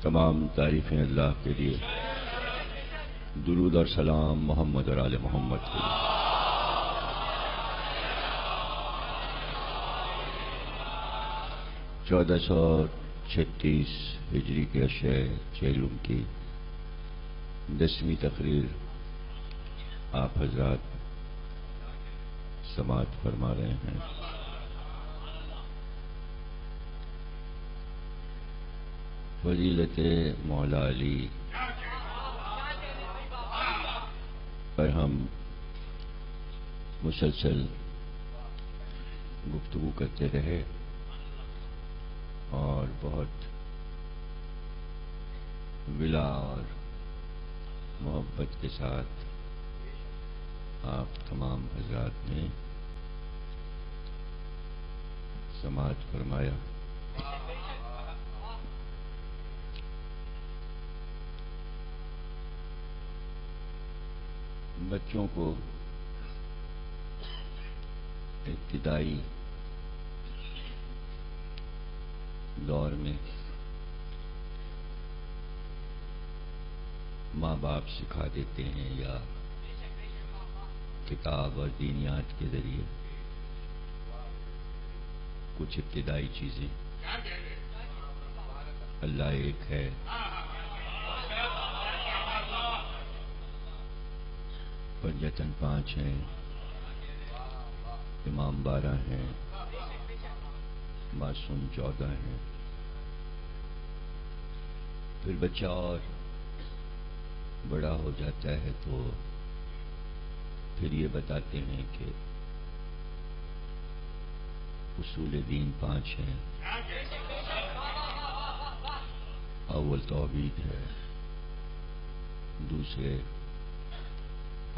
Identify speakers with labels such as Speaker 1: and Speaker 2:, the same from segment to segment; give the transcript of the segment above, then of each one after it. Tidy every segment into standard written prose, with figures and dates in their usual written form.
Speaker 1: تمام تعریفیں اللہ کے لیے، درود اور سلام محمد اور آل محمد کے لیے۔ 1436 ہجری کے عشرہ چہلم کی 10ویں تقریر آپ حضرات سماعت فرما رہے ہیں۔ فضیلت مولا علی پر ہم مسلسل گفتگو کرتے رہے اور بہت ولا اور محبت کے ساتھ آپ تمام حضرات نے سماعت فرمایا۔ بچوں کو ابتدائی دور میں ماں باپ سکھا دیتے ہیں یا کتاب اور دینیات کے ذریعے کچھ ابتدائی چیزیں، اللہ ایک ہے، پنجتن 5 ہیں، امام 12 ہیں، معصوم 14 ہیں۔ پھر بچہ اور بڑا ہو جاتا ہے تو پھر یہ بتاتے ہیں کہ اصول دین 5 ہیں، اول توحید ہے، دوسرے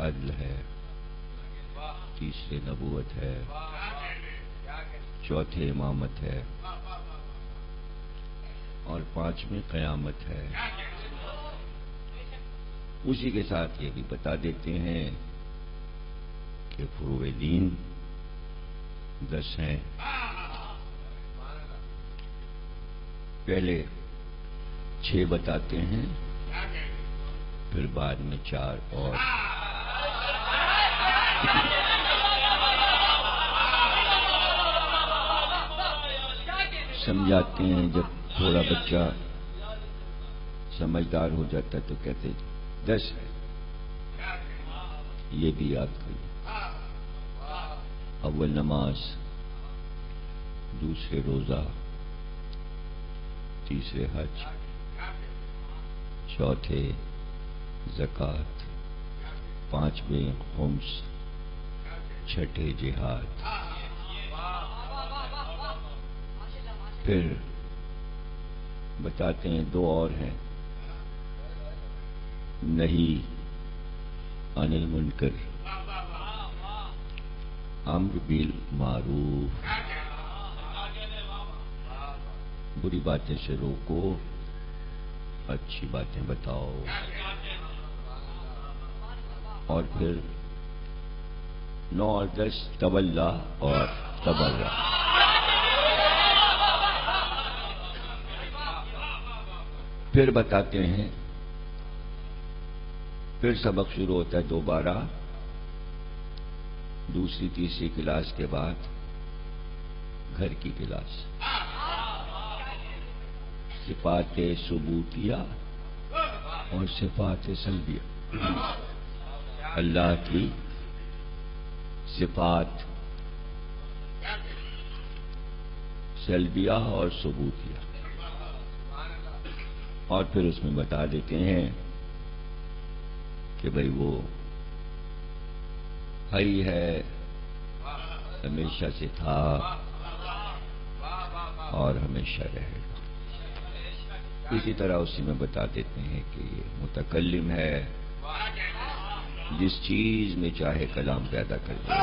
Speaker 1: عدل ہے، تیسرے نبوت ہے، چوتھے امامت ہے اور 5ویں قیامت ہے۔ اسی کے ساتھ یہ بھی بتا دیتے ہیں کہ فروع دین 10 ہیں، پہلے 6 بتاتے ہیں، پھر بعد میں 4 اور سمجھاتے ہیں۔ جب تھوڑا بچہ سمجھدار ہو جاتا ہے تو کہتے 10 ہے، یہ بھی یاد کریے۔ اول نماز، دوسرے روزہ، تیسرے حج، چوتھے زکوٰۃ، 5ویں خمس، 6ٹھے جہاد۔ پھر بتاتے ہیں 2 اور ہیں، نہی عن المنکر، امر بالمعروف، بری باتیں سے روکو، اچھی باتیں بتاؤ۔ اور پھر 9 اور 10 تولا اور تبرع۔ پھر بتاتے ہیں، پھر سبق شروع ہوتا ہے دوبارہ، دوسری تیسری کلاس کے بعد گھر کی کلاس، صفات ثبوتیہ اور صفات سلبیہ، اللہ کی صفات سلبیہ اور ثبوتیہ، اور پھر اس میں بتا دیتے ہیں کہ بھئی وہ حی ہے، ہمیشہ سے تھا اور ہمیشہ رہے گا۔ اسی طرح اسی میں بتا دیتے ہیں کہ یہ متکلم ہے، جس چیز میں چاہے کلام پیدا کر دے،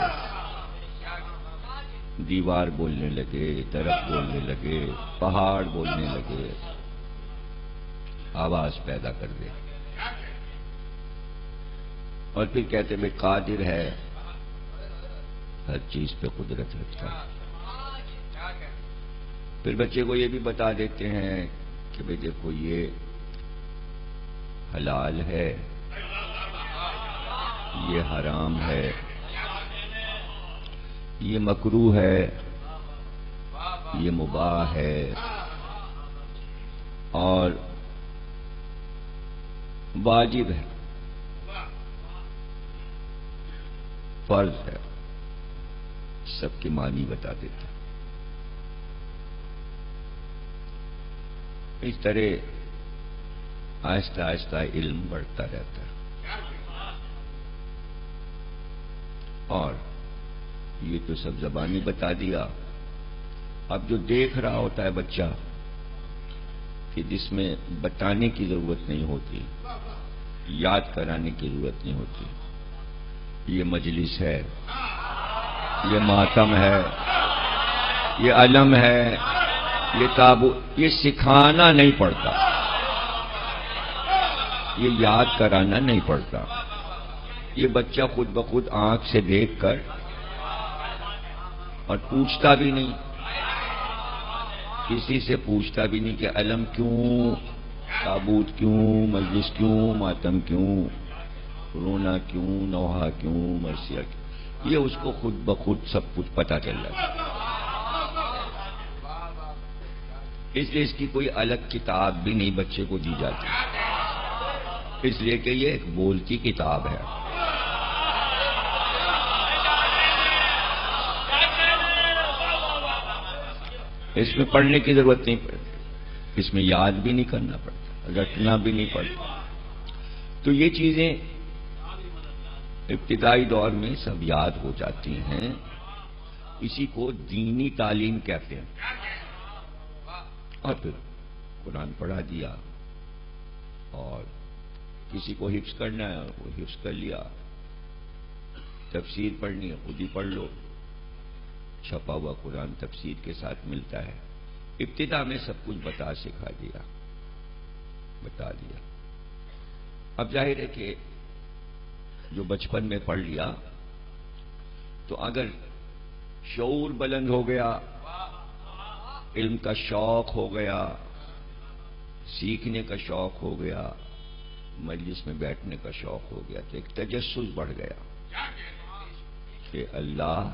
Speaker 1: دیوار بولنے لگے، درخت بولنے لگے، پہاڑ بولنے لگے، آواز پیدا کر دے۔ اور پھر کہتے ہیں قادر ہے، ہر چیز پہ قدرت رکھتا ہے۔ پھر بچے کو یہ بھی بتا دیتے ہیں کہ بھئی دیکھو یہ حلال ہے، یہ حرام ہے، یہ مکروہ ہے، یہ مباح ہے، اور واجب ہے، فرض ہے، سب کے معنی بتا دیتے ہیں۔ اس طرح آہستہ آہستہ علم بڑھتا رہتا ہے، اور یہ تو سب زبانی بتا دیا۔ اب جو دیکھ رہا ہوتا ہے بچہ کہ جس میں بتانے کی ضرورت نہیں ہوتی، یاد کرانے کی ضرورت نہیں ہوتی، یہ مجلس ہے، یہ ماتم ہے، یہ علم ہے، یہ تابوت، یہ سکھانا نہیں پڑتا، یہ یاد کرانا نہیں پڑتا، یہ بچہ خود بخود آنکھ سے دیکھ کر، اور پوچھتا بھی نہیں، کسی سے پوچھتا بھی نہیں کہ علم کیوں، تابوت کیوں، مجلس کیوں، ماتم کیوں، رونا کیوں، نوحہ کیوں، مرثیہ کیوں، یہ اس کو خود بخود سب کچھ پتا چل جاتا ہے۔ اس لیے اس کی کوئی الگ کتاب بھی نہیں بچے کو دی جاتی، اس لیے کہ یہ ایک بولتی کتاب ہے۔ اس میں پڑھنے کی ضرورت نہیں پڑتی، اس میں یاد بھی نہیں کرنا پڑتا، رٹنا بھی نہیں پڑتا۔ تو یہ چیزیں ابتدائی دور میں سب یاد ہو جاتی ہیں، اسی کو دینی تعلیم کہتے ہیں۔ اور پھر قرآن پڑھا دیا، اور کسی کو حفظ کرنا ہے وہ حفظ کر لیا، تفسیر پڑھنی ہے خود ہی پڑھ لو، چھپا ہوا قرآن تفسیر کے ساتھ ملتا ہے۔ ابتدا میں سب کچھ سکھا دیا، بتا دیا۔ اب ظاہر ہے کہ جو بچپن میں پڑھ لیا تو اگر شعور بلند ہو گیا، علم کا شوق ہو گیا، سیکھنے کا شوق ہو گیا، مجلس میں بیٹھنے کا شوق ہو گیا، تو ایک تجسس بڑھ گیا کہ اللہ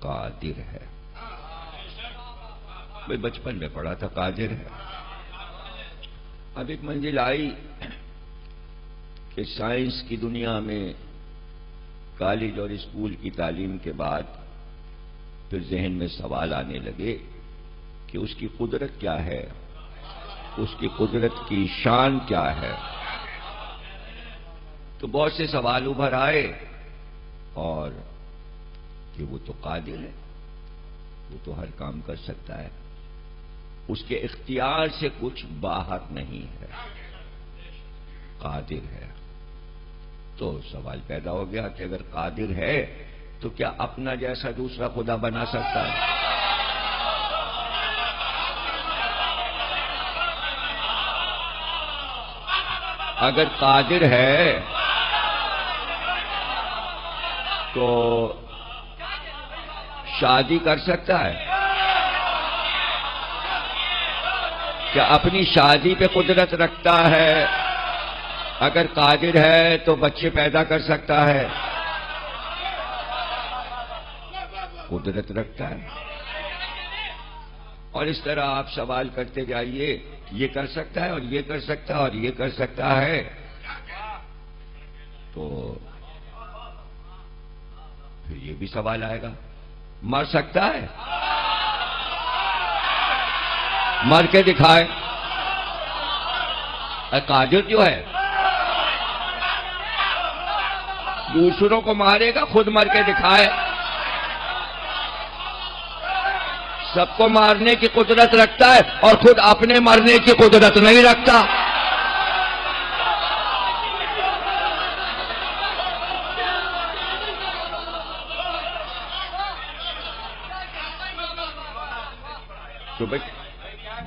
Speaker 1: قادر ہے۔ میں بچپن میں پڑھا تھا قادر ہے، اب ایک منزل آئی کہ سائنس کی دنیا میں کالج اور اسکول کی تعلیم کے بعد پھر ذہن میں سوال آنے لگے کہ اس کی قدرت کیا ہے، اس کی قدرت کی شان کیا ہے۔ تو بہت سے سوال ابھر آئے، اور کہ وہ تو قادر ہے، وہ تو ہر کام کر سکتا ہے، اس کے اختیار سے کچھ باہر نہیں ہے، قادر ہے۔ تو سوال پیدا ہو گیا کہ اگر قادر ہے تو کیا اپنا جیسا دوسرا خدا بنا سکتا ہے؟ اگر قادر ہے تو شادی کر سکتا ہے؟ کیا اپنی شادی پہ قدرت رکھتا ہے؟ اگر قادر ہے تو بچے پیدا کر سکتا ہے؟ قدرت رکھتا ہے۔ اور اس طرح آپ سوال کرتے جائیے، یہ کر سکتا ہے اور یہ کر سکتا ہے اور یہ کر سکتا ہے، تو پھر یہ بھی سوال آئے گا، مر سکتا ہے؟ مر کے دکھائے۔ قادر جو ہے دوسروں کو مارے گا، خود مر کے دکھائے۔ سب کو مارنے کی قدرت رکھتا ہے اور خود اپنے مرنے کی قدرت نہیں رکھتا۔ تو بھائی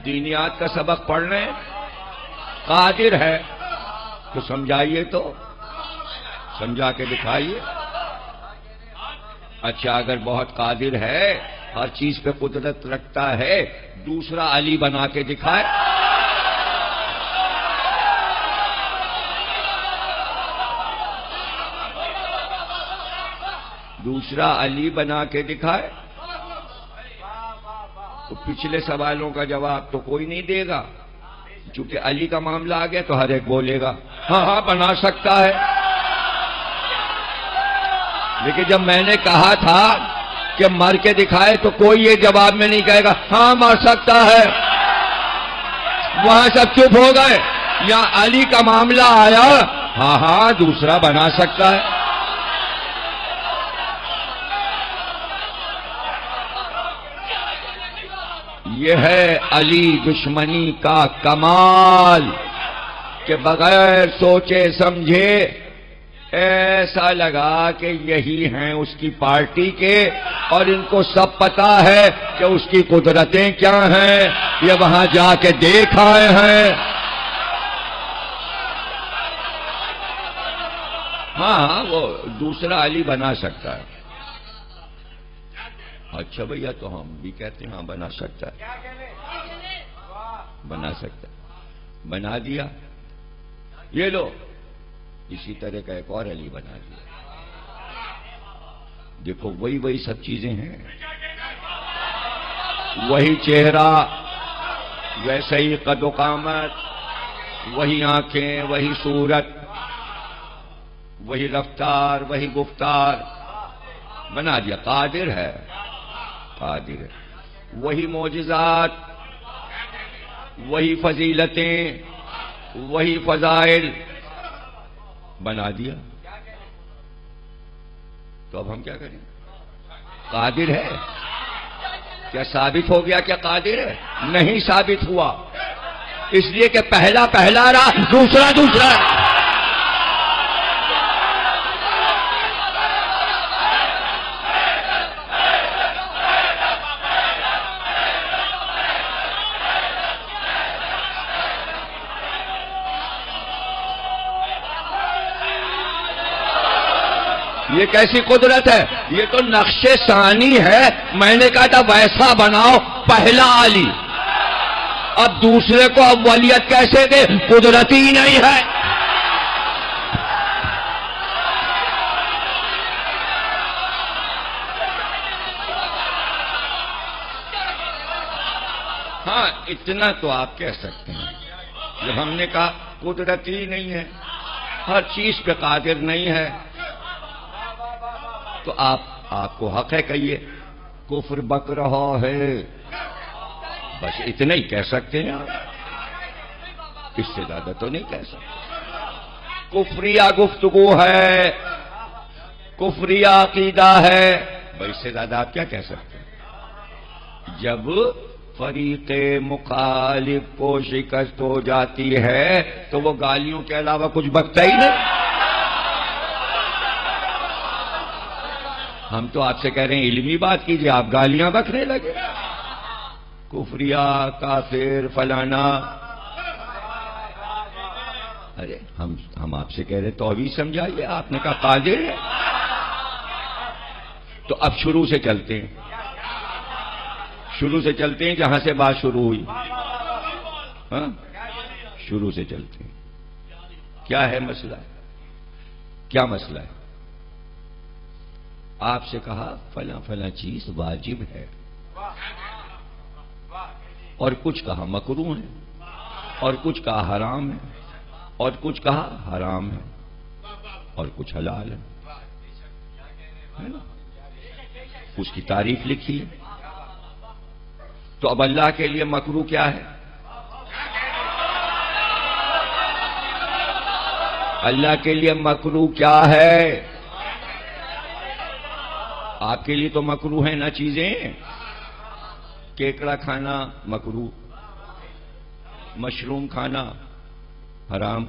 Speaker 1: دینیات کا سبق پڑھ رہے ہیں، قادر ہے تو سمجھائیے، تو سمجھا کے دکھائیے۔ اچھا اگر بہت قادر ہے، ہر چیز پہ قدرت رکھتا ہے، دوسرا علی بنا کے دکھائے۔ دوسرا علی بنا کے دکھائے تو پچھلے سوالوں کا جواب تو کوئی نہیں دے گا، چونکہ علی کا معاملہ آ گیا تو ہر ایک بولے گا ہاں ہاں بنا سکتا ہے۔ لیکن جب میں نے کہا تھا کہ مر کے دکھائے تو کوئی یہ جواب میں نہیں کہے گا ہاں مر سکتا ہے، وہاں سب چپ ہو گئے۔ یا علی کا معاملہ آیا ہاں ہاں دوسرا بنا سکتا ہے۔ یہ ہے علی دشمنی کا کمال کہ بغیر سوچے سمجھے ایسا لگا کہ یہی ہیں اس کی پارٹی کے، اور ان کو سب پتا ہے کہ اس کی قدرتیں کیا ہیں، یہ وہاں جا کے دیکھ آئے ہیں۔ ہاں وہ دوسرا علی بنا سکتا ہے۔ اچھا بھیا تو ہم بھی کہتے ہیں ہاں بنا سکتا ہے، بنا سکتا ہے، بنا دیا۔ یہ لو اسی طرح کا ایک اور علی بنا دیا۔ دیکھو وہی سب چیزیں ہیں، وہی چہرہ، ویسے ہی قد و قامت، وہی آنکھیں، وہی صورت، وہی رفتار، وہی گفتار، بنا دیا۔ قادر ہے، قادر ہے۔ وہی معجزات، وہی فضیلتیں، وہی فضائل، بنا دیا۔ تو اب ہم کیا کریں؟ قادر ہے، کیا ثابت ہو گیا کہ قادر ہے؟ نہیں ثابت ہوا، اس لیے کہ پہلا پہلا رہا، دوسرا دوسرا۔ یہ کیسی قدرت ہے؟ یہ تو نقش ثانی ہے۔ میں نے کہا تھا ویسا بناؤ پہلا علی، اب دوسرے کو اولیت کیسے دے؟ قدرت ہی نہیں ہے۔ ہاں اتنا تو آپ کہہ سکتے ہیں، جب ہم نے کہا قدرت ہی نہیں ہے، ہر چیز پہ قادر نہیں ہے، تو آپ کو حق ہے کہیے کفر بک رہا ہے، بس اتنا ہی کہہ سکتے ہیں آپ، اس سے زیادہ تو نہیں کہہ سکتے۔ کفریہ گفتگو ہے، کفریہ عقیدہ ہے، بس اس سے زیادہ آپ کیا کہہ سکتے ہیں؟ جب فریق مخالف کو شکست ہو جاتی ہے تو وہ گالیوں کے علاوہ کچھ بکتا ہی نہیں۔ ہم تو آپ سے کہہ رہے ہیں علمی بات کیجئے، آپ گالیاں بکنے لگے، کفریہ، کافر، فلانا۔ ارے ہم آپ سے کہہ رہے تو ابھی سمجھائیے، آپ نے کہا قادر ہے۔ تو اب شروع سے چلتے ہیں، شروع سے چلتے ہیں جہاں سے بات شروع ہوئی، ہاں شروع سے چلتے ہیں۔ کیا ہے مسئلہ؟ کیا مسئلہ ہے؟ آپ سے کہا فلاں فلاں چیز واجب ہے، اور کچھ کہا مکروہ ہے، اور کچھ کہا حرام ہے، اور کچھ کہا حرام ہے، اور کچھ حلال ہے نا؟ اس کی تعریف لکھی ہے۔ تو اب اللہ کے لیے مکروہ کیا ہے؟ اللہ کے لیے مکروہ کیا ہے؟ آپ کے لیے تو مکروہ ہیں نا چیزیں، کیکڑا کھانا مکروہ، مشروم کھانا حرام،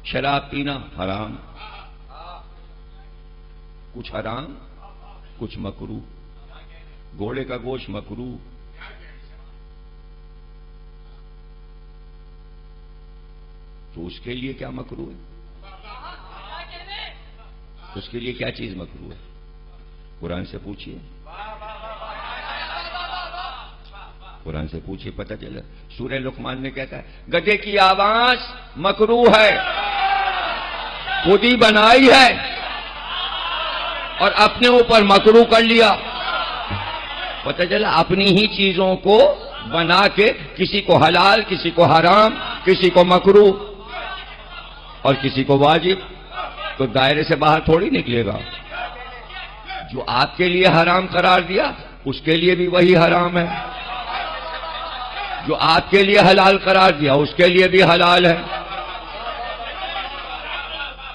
Speaker 1: شراب پینا حرام، کچھ حرام کچھ مکروہ، گھوڑے کا گوشت مکروہ۔ تو اس کے لیے کیا مکروہ ہے؟ اس کے لیے کیا چیز مکروہ ہے؟ قرآن سے پوچھیے، قرآن سے پوچھیے پتہ چلا۔ سورہ لقمان میں کہتا ہے گدھے کی آواز مکروہ ہے، خود ہی بنائی ہے، اور اپنے اوپر مکروہ کر لیا. پتہ چلا اپنی ہی چیزوں کو بنا کے کسی کو حلال، کسی کو حرام، کسی کو مکروہ اور کسی کو واجب. تو دائرے سے باہر تھوڑی نکلے گا. جو آپ کے لیے حرام قرار دیا اس کے لیے بھی وہی حرام ہے، جو آپ کے لیے حلال قرار دیا اس کے لیے بھی حلال ہے.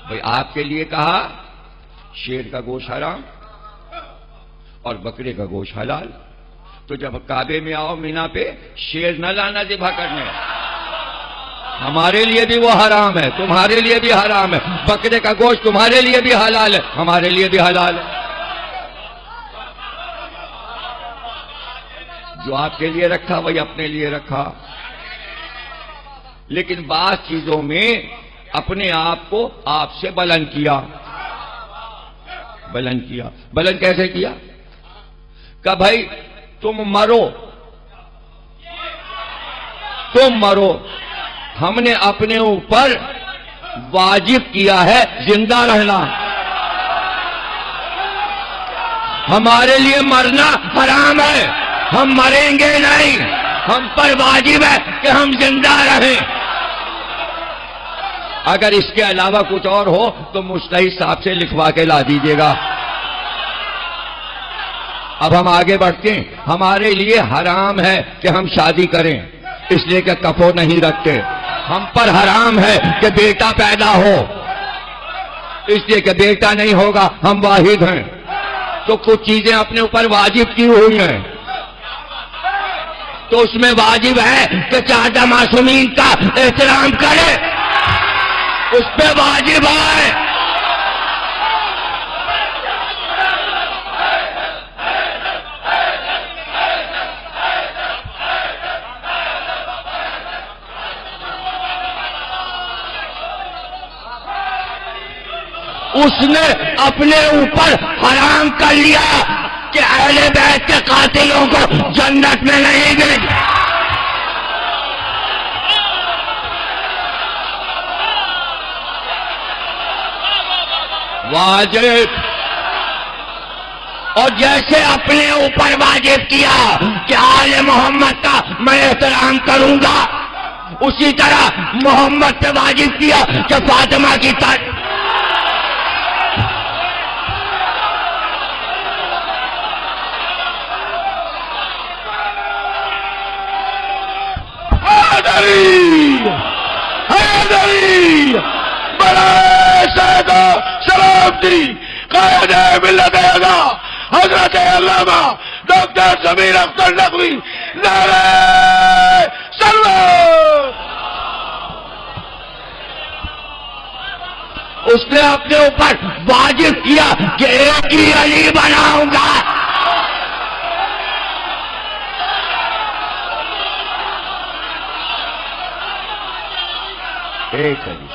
Speaker 1: بھئی آپ کے لیے کہا شیر کا گوشت حرام اور بکرے کا گوشت حلال، تو جب کعبے میں آؤ مینا پہ شیر نہ لانا ذبح کرنے. ہمارے لیے بھی وہ حرام ہے، تمہارے لیے بھی حرام ہے. بکرے کا گوشت تمہارے لیے بھی حلال ہے، ہمارے لیے بھی حلال ہے. جو آپ کے لیے رکھا وہی اپنے لیے رکھا. لیکن بعض چیزوں میں اپنے آپ کو آپ سے بلند کیا. بلند کیسے کیا؟ کہ بھائی تم مرو. ہم نے اپنے اوپر واجب کیا ہے زندہ رہنا. ہمارے لیے مرنا حرام ہے، ہم مریں گے نہیں. ہم پر واجب ہے کہ ہم زندہ رہیں. اگر اس کے علاوہ کچھ اور ہو تو مجتہد صاحب سے لکھوا کے لا دیجیے گا. اب ہم آگے بڑھتے ہیں. ہمارے لیے حرام ہے کہ ہم شادی کریں، اس لیے کہ کفو نہیں رکھتے. ہم پر حرام ہے کہ بیٹا پیدا ہو، اس لیے کہ بیٹا نہیں ہوگا ہم واحد ہیں. تو کچھ چیزیں اپنے اوپر واجب کی ہوئی ہیں، تو اس میں واجب ہے کہ چاہتا معصومین کا احترام کرے، اس پہ واجب ہے. اس نے اپنے اوپر حرام کر لیا کہ اہل بیت کے قاتلوں کو جنت میں نہیں گئے. واجب. اور جیسے اپنے اوپر واجب کیا کہ آل محمد کا میں احترام کروں گا، اسی طرح محمد پہ واجب کیا کہ فاطمہ کی حیدری بڑے سیدہ سلامتی قائد ملت اعلیٰ حضرت علامہ ڈاکٹر ضمیر اختر نقوی نعرہ سلوات. اس نے اپنے اوپر واجب کیا کہ ایک ہی علی بناؤں گا. ایک علی،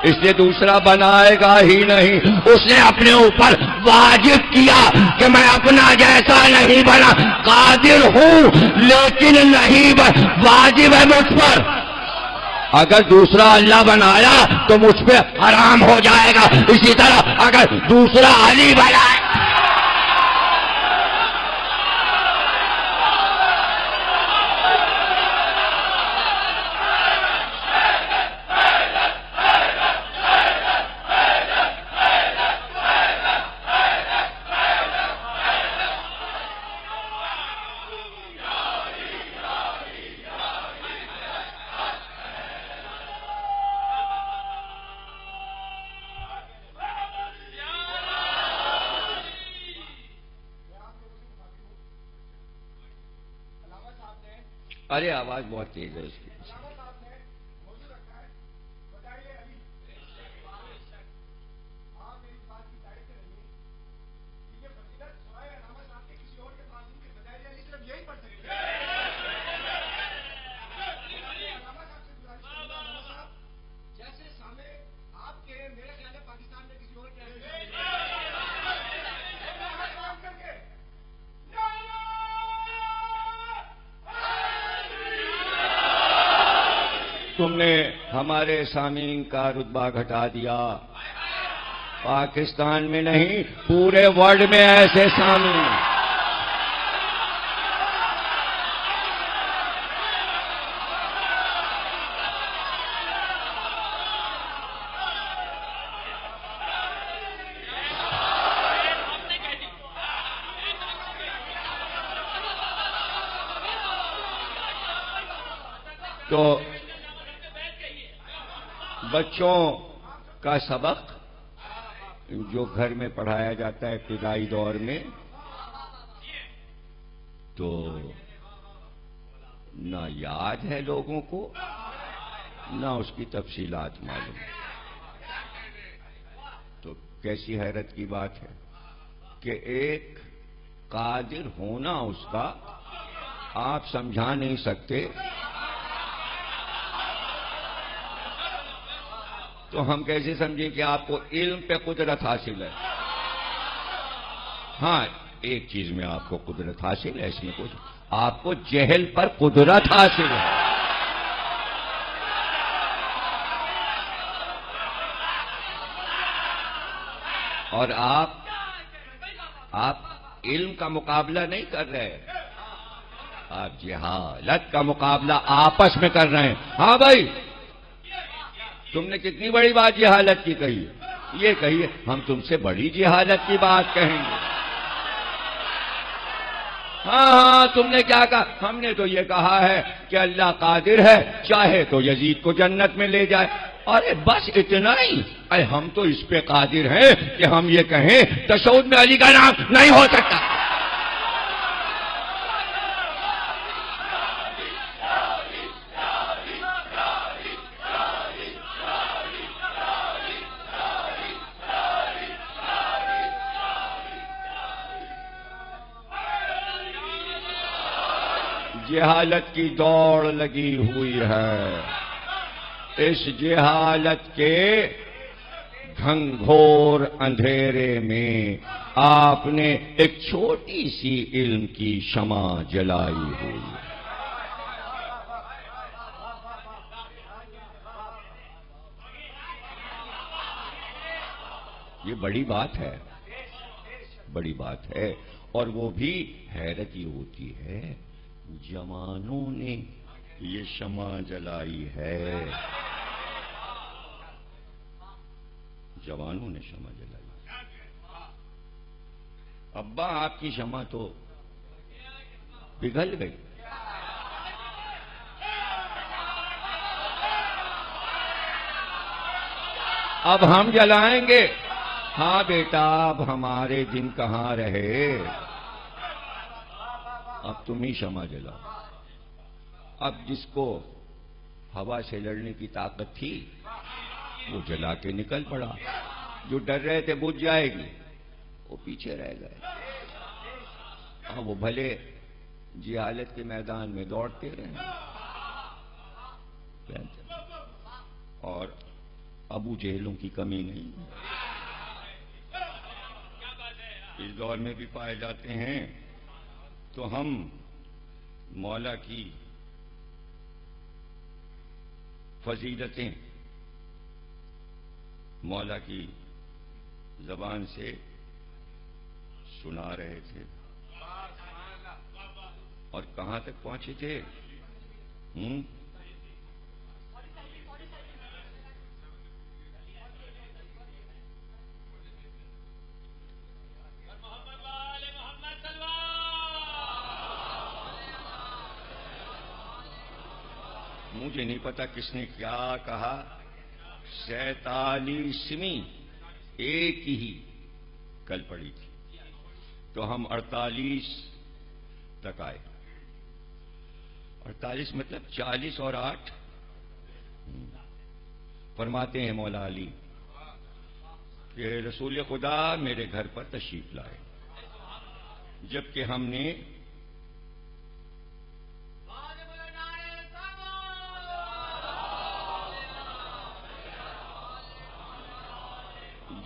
Speaker 1: اس لیے دوسرا بنائے گا ہی نہیں. اس نے اپنے اوپر واجب کیا کہ میں اپنا جیسا نہیں بنا، قادر ہوں لیکن نہیں واجب ہے مجھ پر. اگر دوسرا اللہ بنایا تو مجھ پہ حرام ہو جائے گا. اسی طرح اگر دوسرا علی بنائے ارے آواز بہت تیز ہے اس کی. تم نے ہمارے سامعین کا رتبہ گھٹا دیا. پاکستان میں نہیں، پورے ورلڈ میں ایسے سامنے ہیں۔ تو بچوں کا سبق جو گھر میں پڑھایا جاتا ہے ابتدائی دور میں، تو نہ یاد ہے لوگوں کو، نہ اس کی تفصیلات معلوم۔ تو کیسی حیرت کی بات ہے کہ ایک قادر ہونا اس کا آپ سمجھا نہیں سکتے، تو ہم کیسے سمجھیں کہ آپ کو علم پہ قدرت حاصل ہے؟ ہاں، ایک چیز میں آپ کو قدرت حاصل ہے، اس میں کچھ، آپ کو جہل پر قدرت حاصل ہے۔ اور آپ علم کا مقابلہ نہیں کر رہے، آپ جہالت کا مقابلہ آپس میں کر رہے ہیں۔ ہاں بھائی، تم نے کتنی بڑی بات جہالت کی کہی، یہ کہیے ہم تم سے بڑی جہالت کی بات کہیں گے۔ ہاں تم نے کیا کہا؟ ہم نے تو یہ کہا ہے کہ اللہ قادر ہے، چاہے تو یزید کو جنت میں لے جائے۔ ارے بس اتنا ہی؟ ارے ہم تو اس پہ قادر ہیں کہ ہم یہ کہیں تشہد میں علی کا نام نہیں ہو سکتا۔ جہالت کی دوڑ لگی ہوئی ہے، اس جہالت کے گھنگھور اندھیرے میں آپ نے ایک چھوٹی سی علم کی شمع جلائی ہوئی۔ یہ بڑی بات ہے، بڑی بات ہے، اور وہ بھی حیرت ہی ہوتی ہے، جوانوں نے یہ شمع جلائی ہے، جوانوں نے شمع جلائی۔ ابا آپ کی شمع تو پگھل گئی، اب ہم جلائیں گے۔ ہاں بیٹا، اب ہمارے دن کہاں رہے، اب تم ہی شمع جلاؤ۔ اب جس کو ہوا سے لڑنے کی طاقت تھی وہ جلا کے نکل پڑا، جو ڈر رہے تھے بجھ جائے گی وہ پیچھے رہ گئے۔ ہاں وہ بھلے جہالت کے میدان میں دوڑتے رہے، اور ابو جہلوں کی کمی نہیں، اس دور میں بھی پائے جاتے ہیں۔ تو ہم مولا کی فضیلتیں مولا کی زبان سے سنا رہے تھے، اور کہاں تک پہنچے تھے؟ مجھے نہیں پتا کس نے کیا کہا، 47ویں ایک ہی کل پڑی تھی، تو ہم 48 تک آئے۔ 48 مطلب 40 اور 8۔ فرماتے ہیں مولا علی کہ رسول خدا میرے گھر پر تشریف لائے، جبکہ ہم نے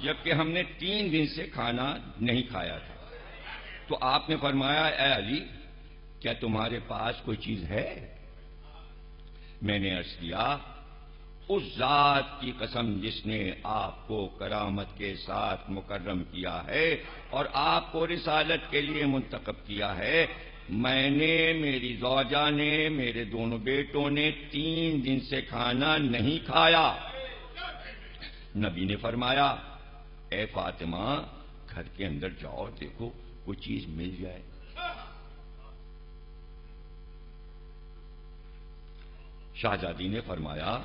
Speaker 1: جبکہ ہم نے 3 دن سے کھانا نہیں کھایا تھا، تو آپ نے فرمایا اے علی کیا تمہارے پاس کوئی چیز ہے؟ میں نے عرض کیا اس ذات کی قسم جس نے آپ کو کرامت کے ساتھ مکرم کیا ہے اور آپ کو رسالت کے لیے منتخب کیا ہے، میں نے، میری زوجہ نے، میرے دونوں بیٹوں نے 3 دن سے کھانا نہیں کھایا۔ نبی نے فرمایا، اے فاطمہ گھر کے اندر جاؤ، دیکھو کوئی چیز مل جائے۔ شہزادی نے فرمایا،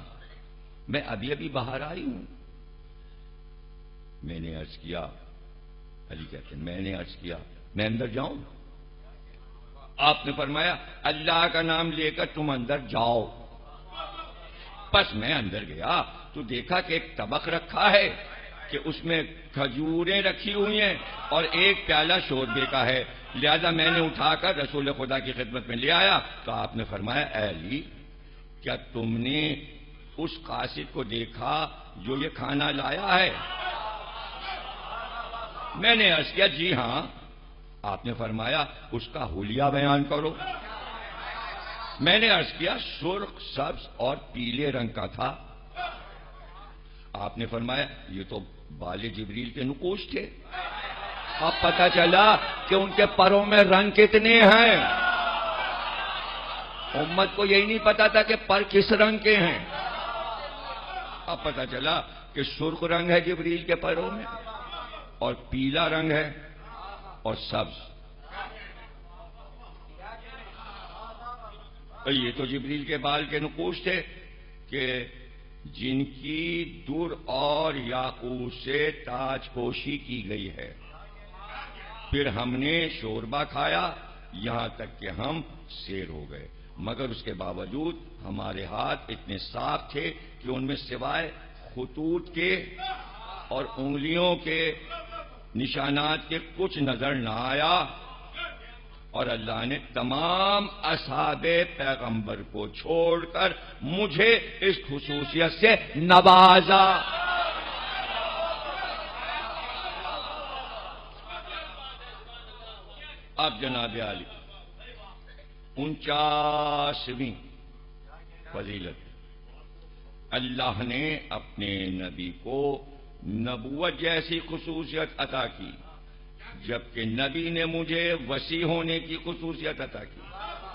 Speaker 1: میں ابھی ابھی باہر آئی ہوں۔ میں نے عرض کیا، علی کہتے ہیں میں نے عرض کیا میں اندر جاؤں؟ آپ نے فرمایا، اللہ کا نام لے کر تم اندر جاؤ۔ بس میں اندر گیا تو دیکھا کہ ایک طبق رکھا ہے کہ اس میں کھجوریں رکھی ہوئی ہیں اور ایک پیالہ شوربے کا ہے، لہذا میں نے اٹھا کر رسول خدا کی خدمت میں لے آیا تو آپ نے فرمایا، اے علی کیا تم نے اس قاصد کو دیکھا جو یہ کھانا لایا ہے؟ میں نے عرض کیا، جی ہاں۔ آپ نے فرمایا، اس کا حلیہ بیان کرو۔ میں نے عرض کیا، سرخ، سبز اور پیلے رنگ کا تھا۔ آپ نے فرمایا، یہ تو بال جبریل کے نقوش تھے۔ اب پتہ چلا کہ ان کے پروں میں رنگ کتنے ہیں۔ امت کو یہی نہیں پتا تھا کہ پر کس رنگ کے ہیں۔ اب پتہ چلا کہ سرخ رنگ ہے جبریل کے پروں میں، اور پیلا رنگ ہے، اور سبز۔ یہ تو جبریل کے بال کے نقوش تھے کہ جن کی در اور یاقوت سے تاج پوشی کی گئی ہے۔ پھر ہم نے شوربہ کھایا یہاں تک کہ ہم سیر ہو گئے، مگر اس کے باوجود ہمارے ہاتھ اتنے صاف تھے کہ ان میں سوائے خطوط کے اور انگلیوں کے نشانات کے کچھ نظر نہ آیا، اور اللہ نے تمام اصحاب پیغمبر کو چھوڑ کر مجھے اس خصوصیت سے نوازا۔ اب جناب علی 49ویں فضیلت، اللہ نے اپنے نبی کو نبوت جیسی خصوصیت عطا کی، جبکہ نبی نے مجھے وسیع ہونے کی خصوصیت عطا کی،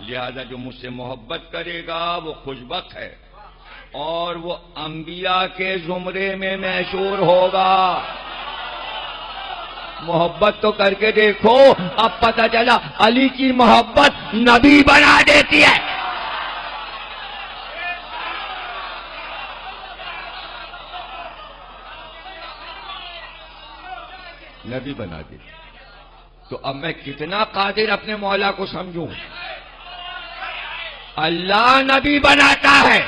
Speaker 1: لہذا جو مجھ سے محبت کرے گا وہ خوش بخت ہے اور وہ انبیاء کے زمرے میں محشور ہوگا۔ محبت تو کر کے دیکھو، اب پتہ چلا علی کی محبت نبی بنا دیتی ہے۔ نبی بنا دیتی، تو اب میں کتنا قادر اپنے مولا کو سمجھوں۔ اللہ نبی بناتا ہے،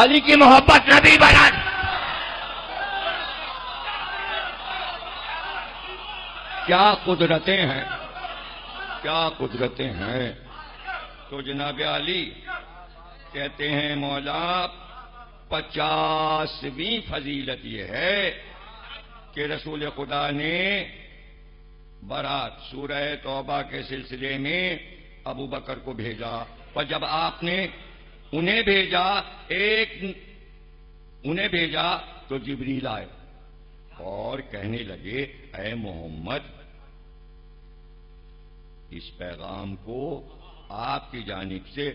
Speaker 1: علی کی محبت نبی بناتی۔ کیا قدرتیں ہیں، کیا قدرتیں ہیں۔ تو جناب علی کہتے ہیں، مولا 50ویں فضیلت یہ ہے کہ رسول خدا نے برات سورہ توبہ کے سلسلے میں ابو بکر کو بھیجا، اور جب آپ نے انہیں بھیجا تو جبریل آئے اور کہنے لگے، اے محمد اس پیغام کو آپ کی جانب سے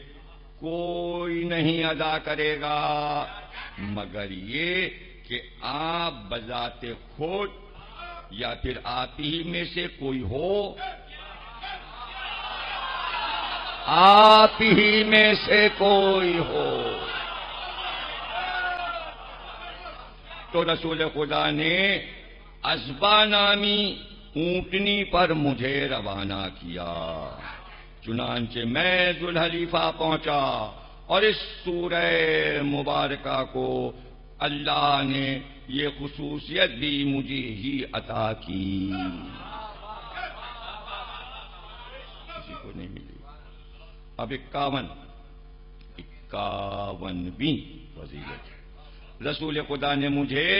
Speaker 1: کوئی نہیں ادا کرے گا مگر یہ کہ آپ بذات خود یا پھر آپ ہی میں سے کوئی ہو، آپ ہی میں سے کوئی ہو۔ تو رسول خدا نے ازبا نامی اونٹنی پر مجھے روانہ کیا، چنانچہ میں ذوالحلیفہ پہنچا اور اس سورہ مبارکہ کو اللہ نے یہ خصوصیت بھی مجھے ہی عطا کی، کسی کو نہیں ملی۔ اب 51ویں فضیلت، رسول خدا نے مجھے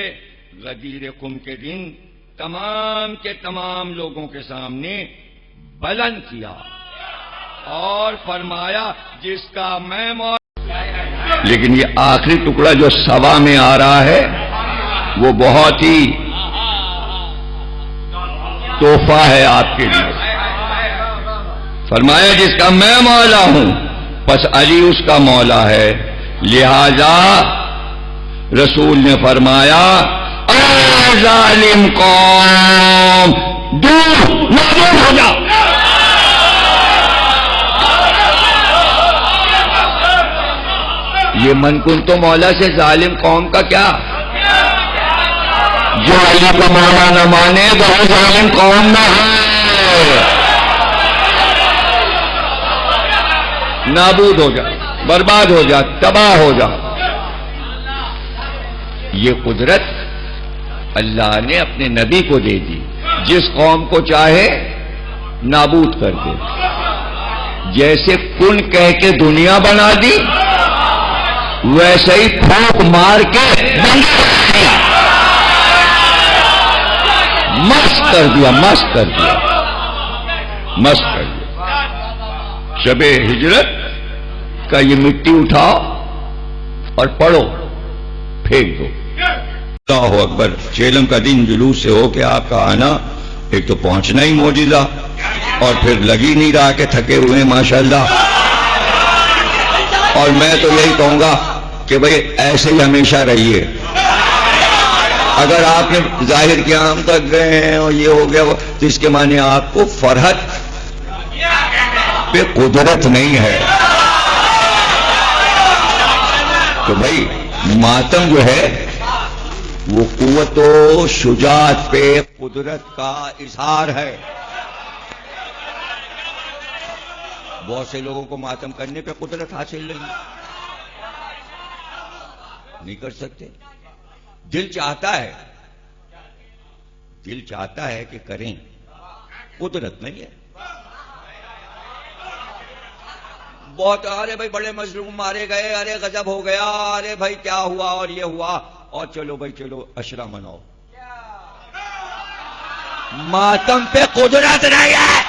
Speaker 1: غدیر قم کے دن تمام کے تمام لوگوں کے سامنے بلند کیا اور فرمایا، جس کا میں مولا لیکن یہ آخری ٹکڑا جو سوا میں آ رہا ہے وہ بہت ہی تحفہ ہے آپ کے لیے. فرمایا جس کا میں مولا ہوں پس علی اس کا مولا ہے. لہذا رسول نے فرمایا اے ظالم قوم دور نابود ہو جا. یہ من کن تو مولا سے ظالم قوم کا کیا؟ جو علی کا مولا نہ مانے وہ ظالم قوم نہ ہے. نابود ہو جا، برباد ہو جا، تباہ ہو جا. یہ قدرت اللہ نے اپنے نبی کو دے دی. جس قوم کو چاہے نابود کر دے. جیسے کن کہہ کے دنیا بنا دی ویسے ہی پھونک مار کے مست کر دیا، مست کر دیا، مست کر دیا. شب ہجرت کا یہ مٹی اٹھاؤ اور پڑھو، پھینک دو. اللہ اکبر. چیلم کا دن جلوس سے ہو کے آپ کا آنا، ایک تو پہنچنا ہی معجزہ اور پھر لگ ہی نہیں رہا کہ تھکے ہوئے ماشاءاللہ. اور میں تو یہی کہوں گا کہ بھئی ایسے ہی ہمیشہ رہیے. اگر آپ نے ظاہر کیا ہم تک گئے ہیں اور یہ ہو گیا تو اس کے معنی آپ کو فرحت پہ قدرت نہیں ہے. تو بھئی ماتم جو ہے وہ قوت و شجاعت پہ قدرت کا اظہار ہے. بہت سے لوگوں کو ماتم کرنے پہ قدرت حاصل نہیں کر سکتے. دل چاہتا ہے، دل چاہتا ہے کہ کریں، قدرت نہیں ہے. بہت ارے بھائی بڑے مظلوم مارے گئے، ارے غضب ہو گیا، ارے بھائی کیا ہوا اور یہ ہوا، اور چلو بھائی چلو عشرہ مناؤ. ماتم پہ قدرت نہیں ہے.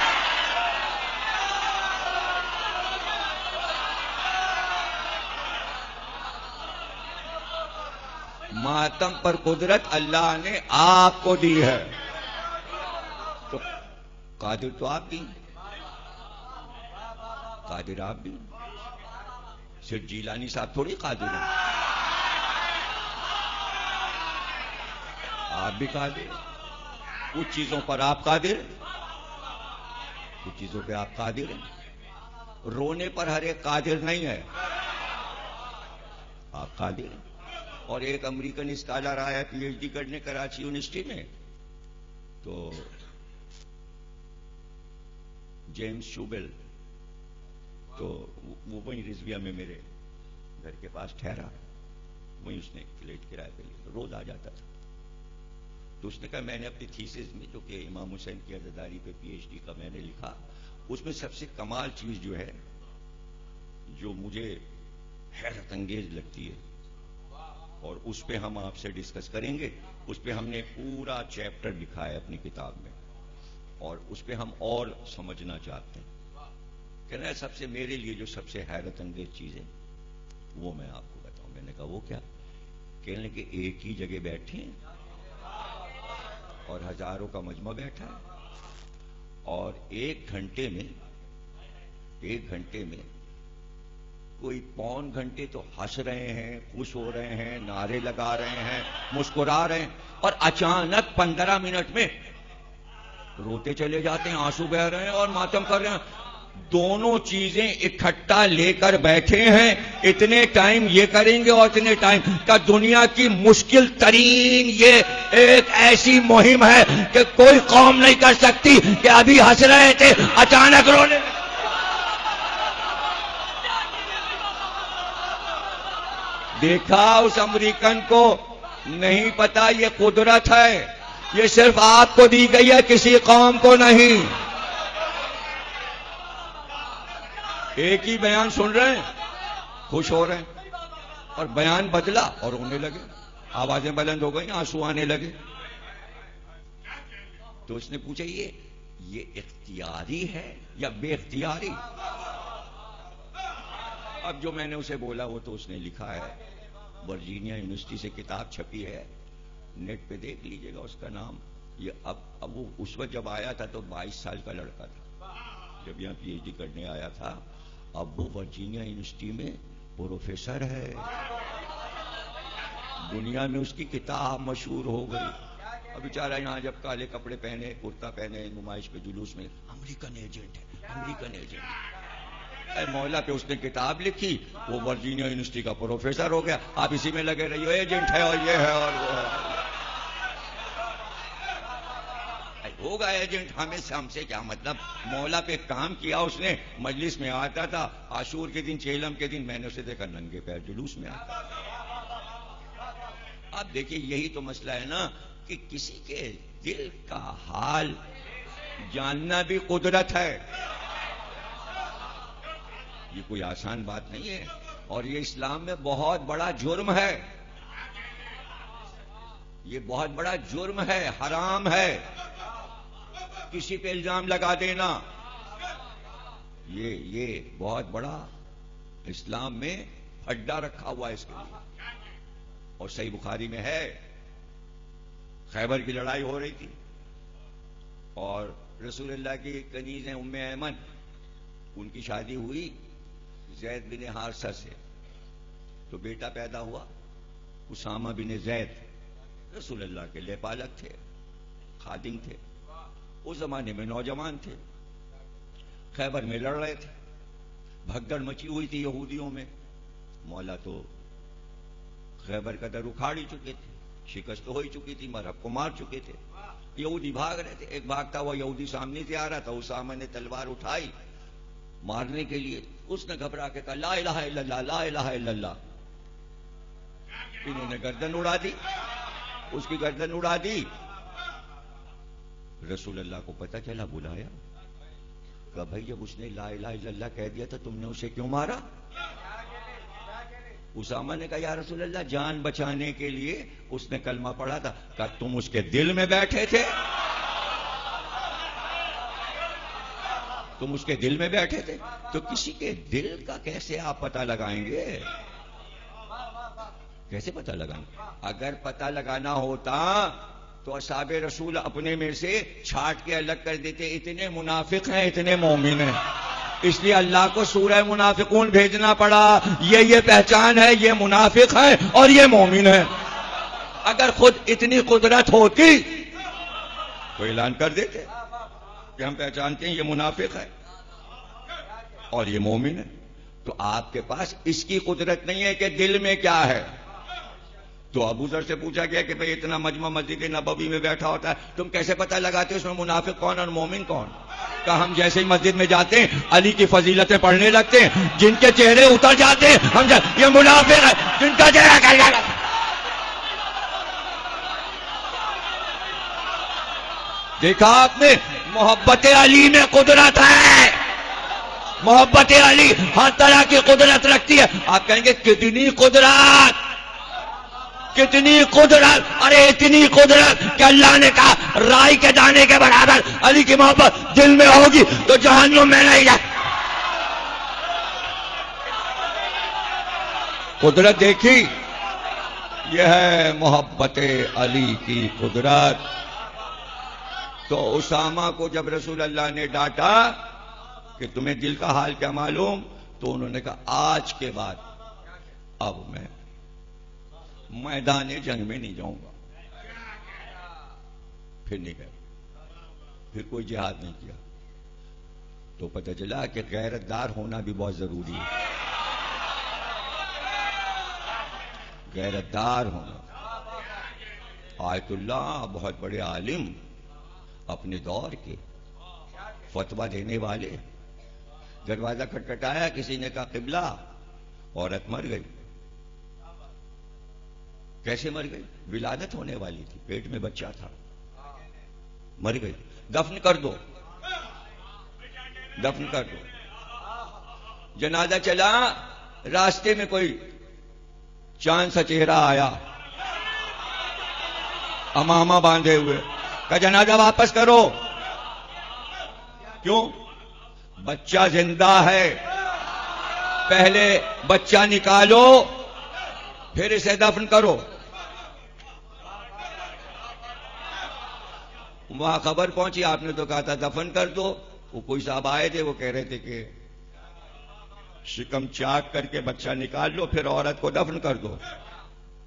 Speaker 1: ماتم پر قدرت اللہ نے آپ کو دی ہے. تو قادر تو آپ بھی، قادر آپ بھی. صرف جیلانی صاحب تھوڑی قادر ہیں، آپ بھی قادر. کچھ چیزوں پر آپ قادر ہیں، کچھ چیزوں پہ آپ قادر ہیں. رونے پر ہر ایک قادر نہیں ہے، آپ قادر ہیں. اور ایک امریکن اسکالر آیا پی ایچ ڈی کرنے کراچی یونیورسٹی میں، تو جیمز شوبل، تو وہ وہیں رضویہ میں میرے گھر کے پاس ٹھہرا. وہیں اس نے فلیٹ کرایہ پہ لیا، روز آ جاتا تھا. تو اس نے کہا میں نے اپنی تھیسس میں جو کہ امام حسین کی عزاداری پہ پی ایچ ڈی کا میں نے لکھا، اس میں سب سے کمال چیز جو ہے جو مجھے حیرت انگیز لگتی ہے اور اس پہ ہم آپ سے ڈسکس کریں گے. اس پہ ہم نے پورا چیپٹر لکھا ہے اپنی کتاب میں اور اس پہ ہم اور سمجھنا چاہتے ہیں. کہنا ہے سب سے میرے لیے جو سب سے حیرت انگیز چیز ہے وہ میں آپ کو بتاؤں. میں نے کہا وہ کیا؟ کہنے کہ ایک ہی جگہ بیٹھے ہیں اور ہزاروں کا مجمع بیٹھا ہے اور ایک گھنٹے میں کوئی پون گھنٹے تو ہنس رہے ہیں، خوش ہو رہے ہیں، نعرے لگا رہے ہیں، مسکرا رہے ہیں، اور اچانک 15 منٹ میں روتے چلے جاتے ہیں، آنسو بہ رہے ہیں اور ماتم کر رہے ہیں. دونوں چیزیں اکٹھا لے کر بیٹھے ہیں. اتنے ٹائم یہ کریں گے اور اتنے ٹائم کا دنیا کی مشکل ترین یہ ایک ایسی مہم ہے کہ کوئی قوم نہیں کر سکتی کہ ابھی ہنس رہے تھے اچانک رونے. دیکھا اس امریکن کو نہیں پتا یہ قدرت ہے، یہ صرف آپ کو دی گئی ہے، کسی قوم کو نہیں. ایک ہی بیان سن رہے ہیں، خوش ہو رہے ہیں، اور بیان بدلا اور رونے لگے، آوازیں بلند ہو گئی، آنسو آنے لگے. تو اس نے پوچھا یہ اختیاری ہے یا بے اختیاری؟ اب جو میں نے اسے بولا وہ تو اس نے لکھا ہے، ورجینیا یونیورسٹی سے کتاب چھپی ہے، نیٹ پہ دیکھ لیجئے گا اس کا نام. یہ اب وہ اس وقت جب آیا تھا تو 22 سال کا لڑکا تھا جب یہاں پی ایچ ڈی کرنے آیا تھا. اب وہ ورجینیا یونیورسٹی میں پروفیسر ہے، دنیا میں اس کی کتاب مشہور ہو گئی. اب بیچارہ یہاں جب کالے کپڑے پہنے، کرتا پہنے، نمائش پہ جلوس میں امریکن ایجنٹ ہے، امریکن ایجنٹ. اے مولا پہ اس نے کتاب لکھی، وہ ورجینیا یونیورسٹی کا پروفیسر ہو گیا. آپ اسی میں لگے رہیے، ایجنٹ ہے اور یہ ہے اور وہ ہے. ہوگا ایجنٹ، ہم سے کیا مطلب. مولا پہ کام کیا اس نے. مجلس میں آتا تھا، عاشور کے دن، چیلم کے دن میں نے اسے دیکھا ننگے پیر جلوس میں آتا. اب دیکھیے یہی تو مسئلہ ہے نا کہ کسی کے دل کا حال جاننا بھی قدرت ہے. یہ کوئی آسان بات نہیں ہے، اور یہ اسلام میں بہت بڑا جرم ہے. یہ بہت بڑا جرم ہے، حرام ہے کسی پہ الزام لگا دینا. یہ بہت بڑا اسلام میں اڈا رکھا ہوا ہے اس کے لیے. اور صحیح بخاری میں ہے، خیبر کی لڑائی ہو رہی تھی اور رسول اللہ کی کنیز ہیں ام ایمن، ان کی شادی ہوئی زید بن حارثہ سے، تو بیٹا پیدا ہوا اسامہ بن زید. رسول اللہ کے لے پالک تھے، خادم تھے، اس زمانے میں نوجوان تھے. خیبر میں لڑ رہے تھے، بھگدڑ مچی ہوئی تھی یہودیوں میں. مولا تو خیبر کا در اکھاڑ ہی چکے تھے، شکست ہو ہی چکی تھی، مرہب کو مار چکے تھے. یہودی بھاگ رہے تھے. ایک بھاگتا ہوا یہودی سامنے سے آ رہا تھا، اسامہ نے تلوار اٹھائی مارنے کے لیے. اس نے گھبرا کے کہا لا الہ الا اللہ، لا الہ الا اللہ. انہوں نے گردن اڑا دی، اس کی گردن اڑا دی. رسول اللہ کو پتہ چلا، بلایا، کہا بھائی جب اس نے لا الہ الا اللہ کہہ دیا تو تم نے اسے کیوں مارا؟ اسامہ نے کہا یا رسول اللہ جان بچانے کے لیے اس نے کلمہ پڑھا تھا. کہا تم اس کے دل میں بیٹھے تھے؟ تم اس کے دل میں بیٹھے تھے تو کسی کے دل کا کیسے آپ پتہ لگائیں گے؟ کیسے پتہ لگائیں گے؟ اگر پتہ لگانا ہوتا تو اصحاب رسول اپنے میں سے چھانٹ کے الگ کر دیتے، اتنے منافق ہیں اتنے مومن ہیں. اس لیے اللہ کو سورہ منافقون بھیجنا پڑا. یہ پہچان ہے، یہ منافق ہے اور یہ مومن ہے. اگر خود اتنی قدرت ہوتی تو اعلان کر دیتے کہ ہم پہچانتے ہیں یہ منافق ہے اور یہ مومن ہے. تو آپ کے پاس اس کی قدرت نہیں ہے کہ دل میں کیا ہے. تو ابو ذر سے پوچھا گیا کہ بھئی اتنا مجمع مسجد نبوی میں بیٹھا ہوتا ہے، تم کیسے پتہ لگاتے اس میں منافق کون اور مومن کون؟ کہ ہم جیسے ہی مسجد میں جاتے ہیں علی کی فضیلتیں پڑھنے لگتے ہیں، جن کے چہرے اتر جاتے ہیں ہم یہ منافق ہے، جن کا چہرہ کر جاتا. دیکھا آپ نے، محبت علی میں قدرت ہے. محبت علی ہر طرح کی قدرت رکھتی ہے. آپ کہیں گے کتنی قدرت، کتنی قدرت. ارے اتنی قدرت کہ اللہ نے کہا رائی کے دانے کے برابر علی کی محبت دل میں ہوگی تو جہنم میں نہیں جائے. قدرت دیکھی، یہ ہے محبت علی کی قدرت. تو اسامہ کو جب رسول اللہ نے ڈانٹا کہ تمہیں دل کا حال کیا معلوم، تو انہوں نے کہا آج کے بعد اب میں میدان جنگ میں نہیں جاؤں گا. پھر نہیں گئے، پھر کوئی جہاد نہیں کیا. تو پتہ چلا کہ غیرت دار ہونا بھی بہت ضروری ہے. غیرت دار ہونا. آیت اللہ بہت بڑے عالم، اپنے دور کے فتویٰ دینے والے. دروازہ کھٹکھٹایا، کسی نے کہا قبلہ. عورت مر گئی. کیسے مر گئی؟ ولادت ہونے والی تھی، پیٹ میں بچہ تھا، مر گئی. دفن کر دو، دفن کر دو. جنازہ چلا، راستے میں کوئی چاند سا چہرہ آیا، امامہ باندھے ہوئے. کہا جنازہ واپس کرو. کیوں؟ بچہ زندہ ہے، پہلے بچہ نکالو پھر اسے دفن کرو. وہاں خبر پہنچی، آپ نے تو کہا تھا دفن کر دو. وہ کوئی صاحب آئے تھے، وہ کہہ رہے تھے کہ شکم چاک کر کے بچہ نکال لو پھر عورت کو دفن کر دو.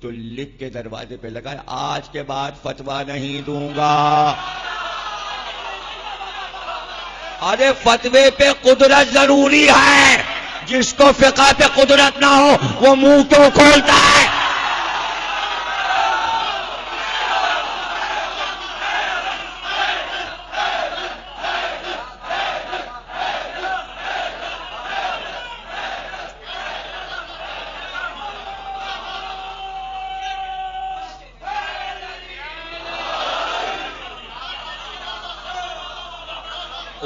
Speaker 1: تو لکھ کے دروازے پہ لگا، آج کے بعد فتویٰ نہیں دوں گا. ارے فتوے پہ قدرت ضروری ہے. جس کو فقہ پہ قدرت نہ ہو وہ منہ کیوں کھولتا ہے؟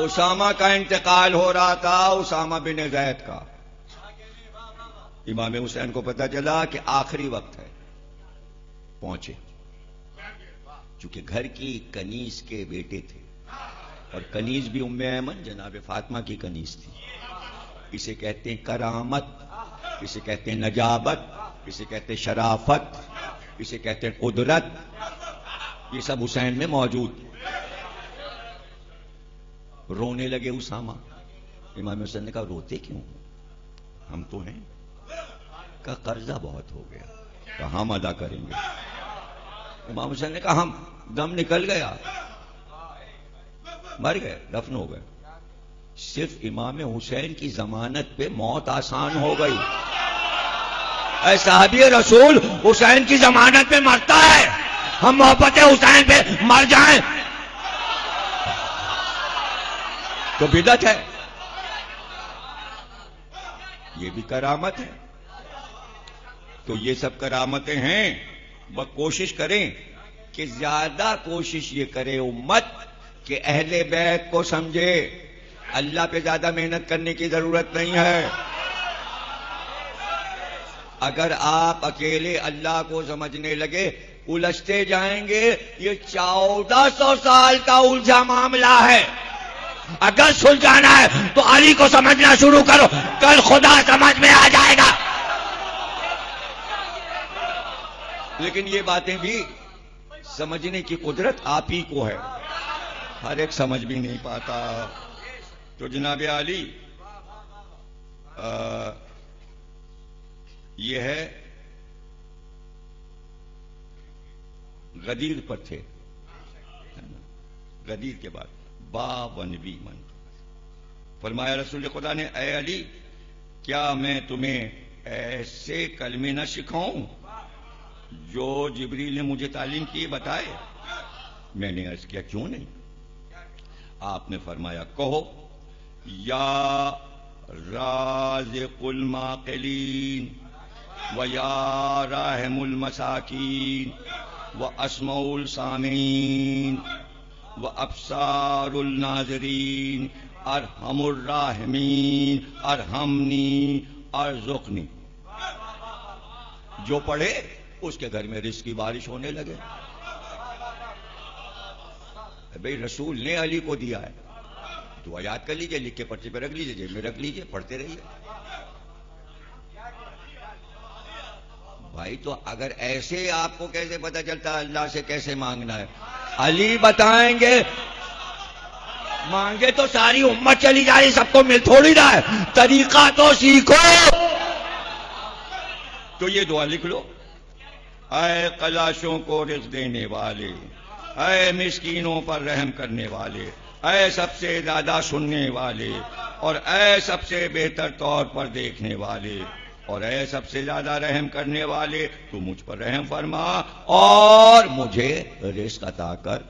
Speaker 1: اسامہ کا انتقال ہو رہا تھا، اسامہ بن زید کا. امام حسین کو پتا چلا کہ آخری وقت ہے. پہنچے، چونکہ گھر کی کنیز کے بیٹے تھے، اور کنیز بھی ام ایمن جناب فاطمہ کی کنیز تھی. اسے کہتے ہیں کرامت، اسے کہتے ہیں نجابت، اسے کہتے ہیں شرافت، اسے کہتے ہیں قدرت. یہ سب حسین میں موجود. رونے لگے اسامہ. امام حسین نے کہا روتے کیوں؟ ہم تو ہیں. کا قرضہ بہت ہو گیا. کہا ہم ادا کریں گے. امام حسین نے کہا ہم دم نکل گیا، مر گئے، دفن ہو گئے. صرف امام حسین کی ضمانت پہ موت آسان ہو گئی. اے صحابی رسول، حسین کی ضمانت پہ مرتا ہے، ہم محبت حسین پہ مر جائیں تو بدعت ہے. یہ بھی کرامت ہے. تو یہ سب کرامتیں ہیں. بس کوشش کریں کہ زیادہ کوشش یہ کرے امت کہ اہل بیت کو سمجھے. اللہ پہ زیادہ محنت کرنے کی ضرورت نہیں ہے. اگر آپ اکیلے اللہ کو سمجھنے لگے الجھتے جائیں گے. یہ 1400 سال کا الجھا معاملہ ہے. اگر سلجھانا ہے تو علی کو سمجھنا شروع کرو، کل خدا سمجھ میں آ جائے گا. لیکن یہ باتیں بھی سمجھنے کی قدرت آپ ہی کو ہے. ہر ایک سمجھ بھی نہیں پاتا. تو جناب علی یہ ہے غدیر پر تھے. غدیر کے بعد 52 من. فرمایا رسول خدا نے، اے علی کیا میں تمہیں ایسے کلمے نہ سکھاؤں جو جبریل نے مجھے تعلیم کی بتائے؟ میں نے عرض کیا کیوں نہیں؟ آپ نے فرمایا کہو، یا رازق المعقلین و یا راحم المساکین و اسمع السامعین و ابصار الناظرین ارحم الراحمین ارحمنی ارزقنی. جو پڑھے اس کے گھر میں رزق کی بارش ہونے لگے. بھئی رسول نے علی کو دیا ہے، دعا یاد کر لیجئے، لکھ کے پرچے پہ رکھ لیجئے، جیب میں رکھ لیجئے، پڑھتے رہیے. بھائی تو اگر ایسے آپ کو کیسے پتا چلتا اللہ سے کیسے مانگنا ہے؟ علی بتائیں گے. مانگے تو ساری امت چلی جائے، سب کو مل تھوڑی نہ ہے. طریقہ تو سیکھو. تو یہ دعا لکھ لو، اے قلاشوں کو رزق دینے والے، اے مسکینوں پر رحم کرنے والے، اے سب سے زیادہ سننے والے، اور اے سب سے بہتر طور پر دیکھنے والے، اور اے سب سے زیادہ رحم کرنے والے، تو مجھ پر رحم فرما اور مجھے رزق عطا کر.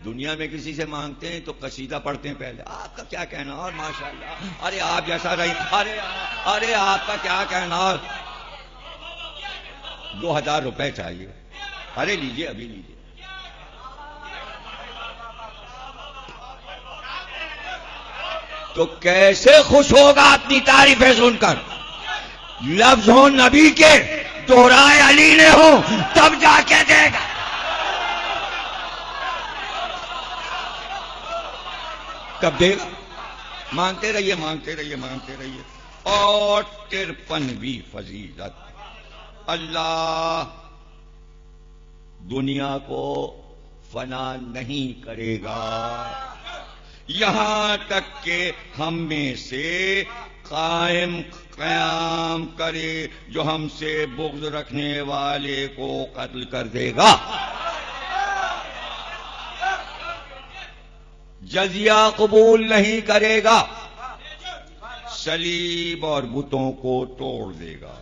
Speaker 1: دنیا میں کسی سے مانگتے ہیں تو قصیدہ پڑھتے ہیں پہلے، آپ کا کیا کہنا اور ماشاءاللہ، ارے آپ جیسا رہی، ارے آپ کا کیا کہنا اور 2000 روپے چاہیے، ارے لیجئے ابھی لیجئے. تو کیسے خوش ہوگا اپنی تعریفیں سن کر؟ لفظ ہو نبی کے، دوہرائے علی نے ہو، تب جا کے دے گا. کب دے گا؟ مانگتے رہیے مانگتے رہیے مانگتے رہیے. اور 53ویں فضیلت، اللہ دنیا کو فنا نہیں کرے گا یہاں تک کہ ہم میں سے قیام کرے جو ہم سے بغض رکھنے والے کو قتل کر دے گا. جزیہ قبول نہیں کرے گا، صلیب اور بتوں کو توڑ دے گا،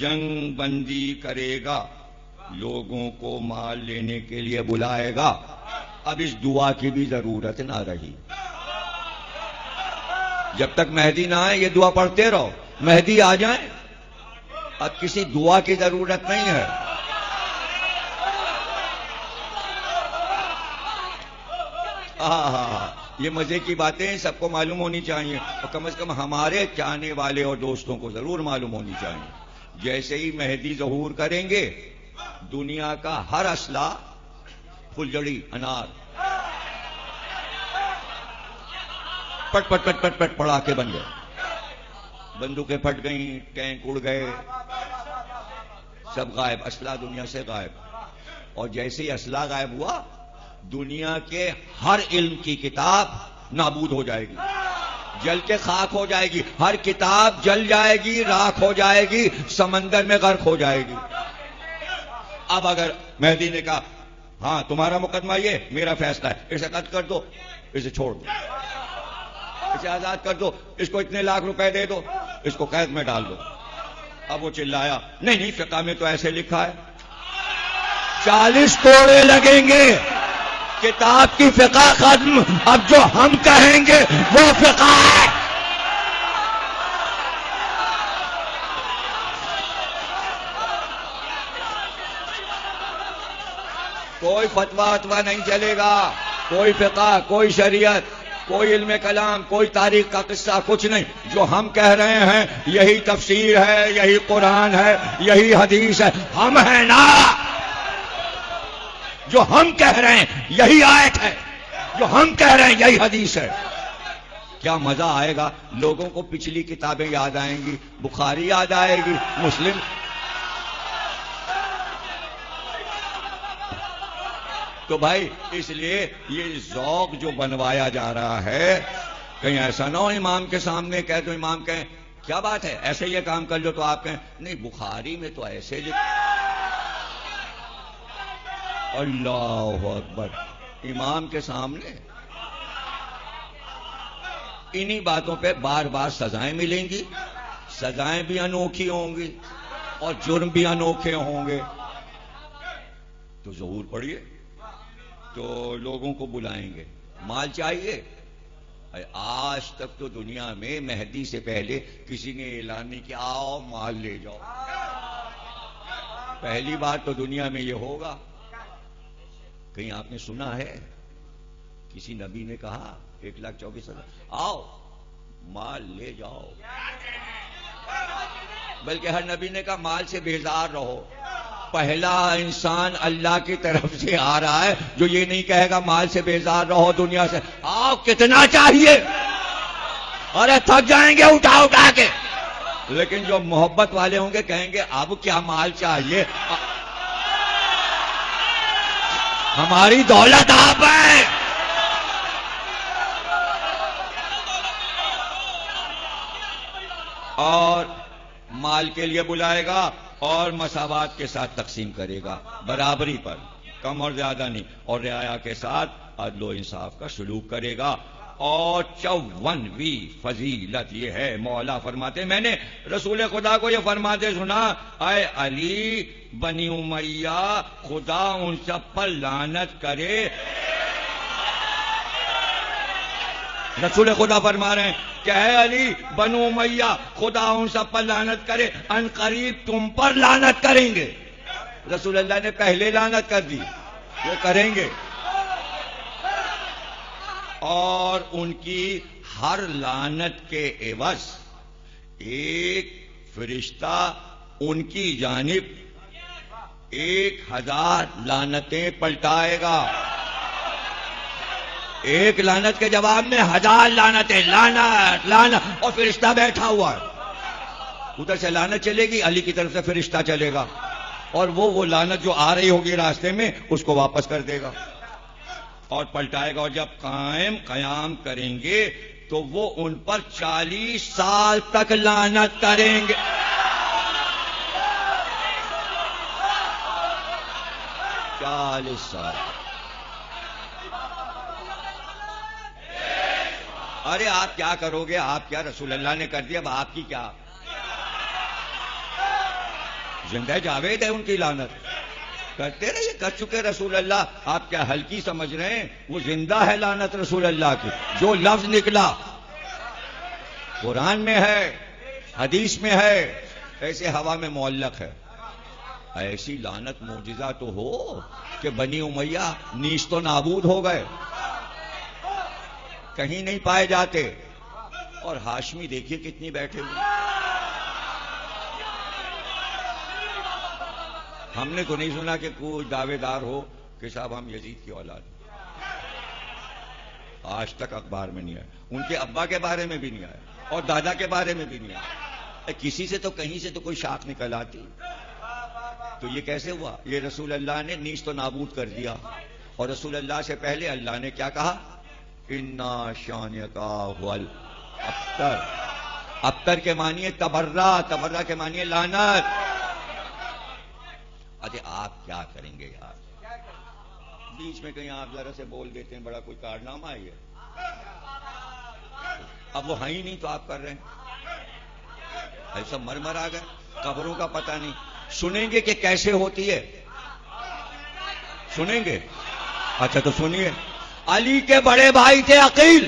Speaker 1: جنگ بندی کرے گا، لوگوں کو مال لینے کے لیے بلائے گا. اب اس دعا کی بھی ضرورت نہ رہی. جب تک مہدی نہ آئے یہ دعا پڑھتے رہو، مہدی آ جائیں اب کسی دعا کی ضرورت نہیں ہے. یہ مزے کی باتیں سب کو معلوم ہونی چاہیے، اور کم از کم ہمارے چاہنے والے اور دوستوں کو ضرور معلوم ہونی چاہیے. جیسے ہی مہدی ظہور کریں گے دنیا کا ہر اسلحہ، پھلجڑی، انار، پٹ پٹ پٹ پٹ پٹ پڑا کے بن گئے، بندوقیں پھٹ گئیں، ٹینک اڑ گئے، سب غائب، اسلحہ دنیا سے غائب. اور جیسے ہی اسلحہ غائب ہوا دنیا کے ہر علم کی کتاب نابود ہو جائے گی، جل کے خاک ہو جائے گی. ہر کتاب جل جائے گی، راکھ ہو جائے گی، سمندر میں غرق ہو جائے گی. اب اگر مہدی نے کہا ہاں تمہارا مقدمہ یہ، میرا فیصلہ ہے، اسے قتل کر دو، اسے چھوڑ دو، اسے آزاد کر دو، اس کو اتنے لاکھ روپے دے دو، اس کو قید میں ڈال دو. اب وہ چلایا نہیں نہیں فقہ میں تو ایسے لکھا ہے. 40 کوڑے لگیں گے، کتاب کی فقہ ختم، اب جو ہم کہیں گے وہ فقہ ہے. کوئی فتویٰ نہیں چلے گا، کوئی فقہ، کوئی شریعت، کوئی علم کلام، کوئی تاریخ کا قصہ، کچھ نہیں. جو ہم کہہ رہے ہیں یہی تفسیر ہے، یہی قرآن ہے، یہی حدیث ہے. ہم ہیں نا، جو ہم کہہ رہے ہیں یہی آیت ہے، جو ہم کہہ رہے ہیں یہی حدیث ہے. کیا مزہ آئے گا، لوگوں کو پچھلی کتابیں یاد آئیں گی، بخاری یاد آئے گی، مسلم. تو بھائی اس لیے یہ ذوق جو بنوایا جا رہا ہے، کہیں ایسا نہ ہو امام کے سامنے کہہ دو، امام کہیں کیا بات ہے ایسے یہ کام کر لو، تو آپ کہیں نہیں بخاری میں تو ایسے اللہ اکبر. امام کے سامنے انہی باتوں پہ بار بار سزائیں ملیں گی، سزائیں بھی انوکھی ہوں گی اور جرم بھی انوکھے ہوں گے. تو ظہور پڑھیے تو لوگوں کو بلائیں گے. مال چاہیے؟ آج تک تو دنیا میں مہدی سے پہلے کسی نے اعلان نہیں کیا آؤ مال لے جاؤ. پہلی بار تو دنیا میں یہ ہوگا. کہیں آپ نے سنا ہے کسی نبی نے کہا 1,24,000 آؤ مال لے جاؤ؟ بلکہ ہر نبی نے کہا مال سے بیزار رہو. پہلا انسان اللہ کی طرف سے آ رہا ہے جو یہ نہیں کہے گا مال سے بیزار رہو، دنیا سے آؤ کتنا چاہیے، ارے تھک جائیں گے اٹھا اٹھا کے. لیکن جو محبت والے ہوں گے کہیں گے اب کیا مال چاہیے، ہماری دولت آپ ہے. اور مال کے لیے بلائے گا اور مساوات کے ساتھ تقسیم کرے گا، برابری پر، کم اور زیادہ نہیں، اور رعایا کے ساتھ عدل و انصاف کا سلوک کرے گا. اور 54ویں فضیلت یہ ہے، مولا فرماتے میں نے رسول خدا کو یہ فرماتے سنا، اے علی بنی امیہ خدا ان سب پر لعنت کرے. رسول خدا فرما رہے ہیں کہ اے علی بنو امیہ خدا ان سب پر لعنت کرے، ان قریب تم پر لعنت کریں گے. رسول اللہ نے پہلے لعنت کر دی، وہ کریں گے. اور ان کی ہر لعنت کے عوض ایک فرشتہ ان کی جانب 1000 لعنتیں پلٹائے گا. ایک لعنت کے جواب میں 1000 لعنتیں، لعنت لعنت، اور فرشتہ بیٹھا ہوا ہے. ادھر سے لعنت چلے گی، علی کی طرف سے فرشتہ چلے گا، اور وہ لعنت جو آ رہی ہوگی راستے میں اس کو واپس کر دے گا اور پلٹائے گا. اور جب قیام کریں گے تو وہ ان پر 40 سال تک لعنت کریں گے. 40 سال. ارے آپ کیا کرو گے؟ آپ کیا، رسول اللہ نے کر دیا، اب آپ کی کیا؟ زندہ جاوید ہے ان کی لعنت. کرتے رہیے، کر چکے رسول اللہ. آپ کیا ہلکی سمجھ رہے ہیں؟ وہ زندہ ہے لعنت رسول اللہ کی. جو لفظ نکلا قرآن میں ہے، حدیث میں ہے، ایسے ہوا میں معلق ہے. ایسی لعنت معجزہ تو ہو کہ بنی امیہ نیست و نابود ہو گئے، کہیں نہیں پائے جاتے. اور ہاشمی دیکھیے کتنی بیٹھے ہوئے. ہم نے تو نہیں سنا کہ کوئی دعوے دار ہو کہ صاحب ہم یزید کی اولاد ہیں. آج تک اخبار میں نہیں آیا. ان کے ابا کے بارے میں بھی نہیں آیا اور دادا کے بارے میں بھی نہیں آیا. کسی سے تو کہیں سے تو کوئی شاخ نکل آتی. تو یہ کیسے ہوا؟ یہ رسول اللہ نے نیست و نابود کر دیا. اور رسول اللہ سے پہلے اللہ نے کیا کہا؟ انا شانئک هو الابتر. ابتر کے معنی ہے تبرہ، تبرہ کے معنی ہے لعنت. اچھا آپ کیا کریں گے یار؟ بیچ میں کہیں آپ ذرا سے بول دیتے ہیں، بڑا کوئی کارنامہ ہے یہ. اب وہ ہیں ہی نہیں تو آپ کر رہے ہیں. ایسا مر آ گئے، قبروں کا پتہ نہیں. سنیں گے کہ کیسے ہوتی ہے؟ سنیں گے؟ اچھا تو سنیے. علی کے بڑے بھائی تھے عقیل.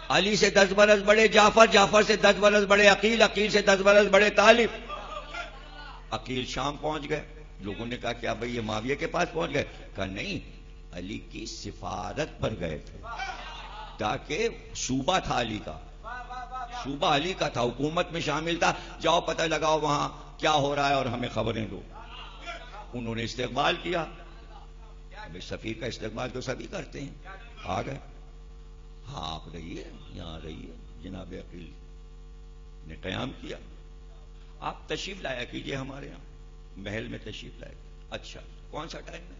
Speaker 1: علی سے 10 برس بڑے جعفر، جعفر سے 10 برس بڑے عقیل، عقیل سے 10 برس بڑے طالب. عقیل شام پہنچ گئے. لوگوں نے کہا کیا بھئی یہ معاویہ کے پاس پہنچ گئے؟ کہا نہیں، علی کی سفارت پر گئے تھے، تاکہ صوبہ تھا علی کا، صوبہ علی کا تھا، حکومت میں شامل تھا. جاؤ پتہ لگاؤ وہاں کیا ہو رہا ہے اور ہمیں خبریں دو. انہوں نے استقبال کیا. سفیر کا استقبال تو سبھی کرتے ہیں. آ گئے. ہاں آپ رہیے، یہاں رہیے. جناب عقیل نے قیام کیا. آپ تشریف لایا کیجئے ہمارے یہاں، محل میں تشریف لائے. اچھا کون سا ٹائم ہے؟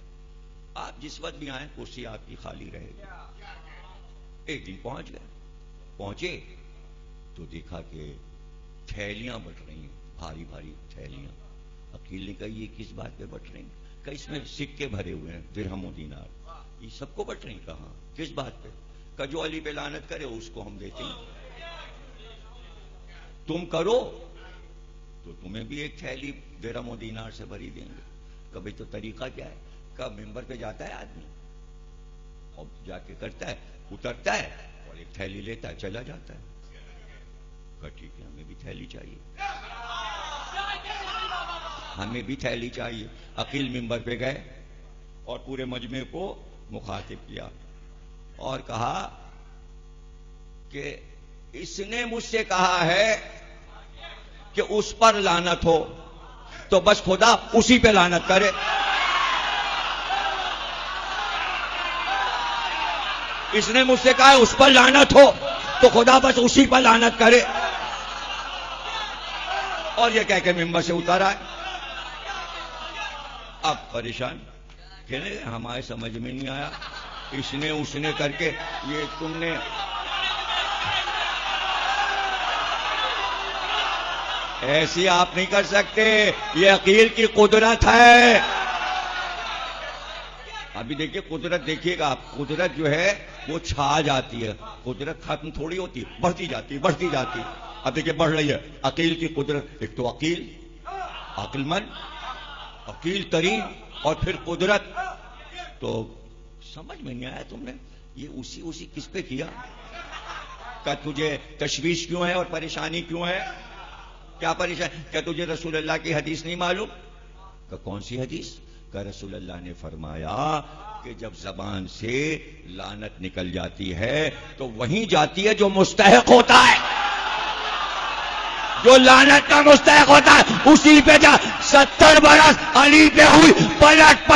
Speaker 1: آپ جس وقت بھی آئیں کرسی آپ کی خالی رہے گی. ایک دن پہنچ گئے. پہنچے تو دیکھا کہ تھیلیاں بٹ رہی ہیں، بھاری بھاری تھیلیاں. عقیل نے کہا یہ کس بات پہ بٹ رہی ہیں؟ کہ اس میں سکے بھرے ہوئے ہیں، درہم و دینار. یہ سب کو بٹ رہی ہیں. کہاں کس بات پہ؟ کہ جو علی پہ لعنت کرے اس کو ہم دیتے ہیں. تم کرو تو تمہیں بھی ایک تھیلی درہم و دینار سے بھری دیں گے. کبھی تو طریقہ کیا ہے؟ کب ممبر پہ جاتا ہے آدمی اور جا کے کرتا ہے، اترتا ہے اور ایک تھیلی لیتا ہے، چلا جاتا ہے. کہا ٹھیک ہے، ہمیں بھی تھیلی چاہیے، ہمیں بھی تھیلی چاہیے. عقیل ممبر پہ گئے اور پورے مجمع کو مخاطب کیا اور کہا کہ اس نے مجھ سے کہا ہے کہ اس پر لعنت ہو، تو بس خدا اسی پہ لعنت کرے. اس نے مجھ سے کہا ہے اس پر لعنت ہو تو خدا بس اسی پر لعنت کرے. اور یہ کہہ کے ممبر سے اتارا ہے. اب پریشان کہنے ہمارے سمجھ میں نہیں آیا، اس نے کر کے یہ تم نے ایسی آپ نہیں کر سکتے. یہ عقیل کی قدرت ہے. ابھی دیکھیے قدرت، دیکھیے گا آپ، قدرت جو ہے وہ چھا جاتی ہے. قدرت ختم تھوڑی ہوتی، بڑھتی جاتی بڑھتی جاتی. اب دیکھیے بڑھ رہی ہے عقیل کی قدرت. ایک تو عقیل، عقل مند، عقیل ترین، اور پھر قدرت. تو سمجھ میں نہیں آیا تم نے یہ اسی کس پہ کیا؟ کہ تجھے تشویش کیوں ہے اور پریشانی کیوں ہے؟ کیا پریشانی؟ کیا تجھے رسول اللہ کی حدیث نہیں معلوم؟ کہ کون سی حدیث؟ کہ رسول اللہ نے فرمایا کہ جب زبان سے لعنت نکل جاتی ہے تو وہیں جاتی ہے جو مستحق ہوتا ہے، جو لعنت کا مستحق ہوتا ہے اسی پہ جا. 70 برس علی پہ ہوئی، پلٹ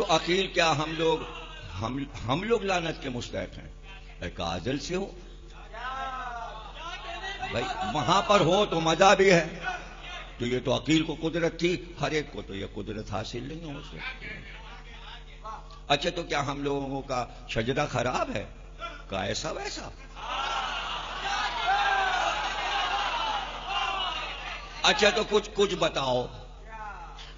Speaker 1: تو عقیل کیا ہم لوگ لعنت کے مستحق ہیں؟ کاجل سے ہو بھائی، وہاں پر ہو تو مزہ بھی ہے. تو یہ تو عقیل کو قدرت تھی، ہر ایک کو تو یہ قدرت حاصل نہیں ہو سکتی. اچھا تو کیا ہم لوگوں کا شجرہ خراب ہے؟ کا ایسا ویسا؟ اچھا تو کچھ بتاؤ.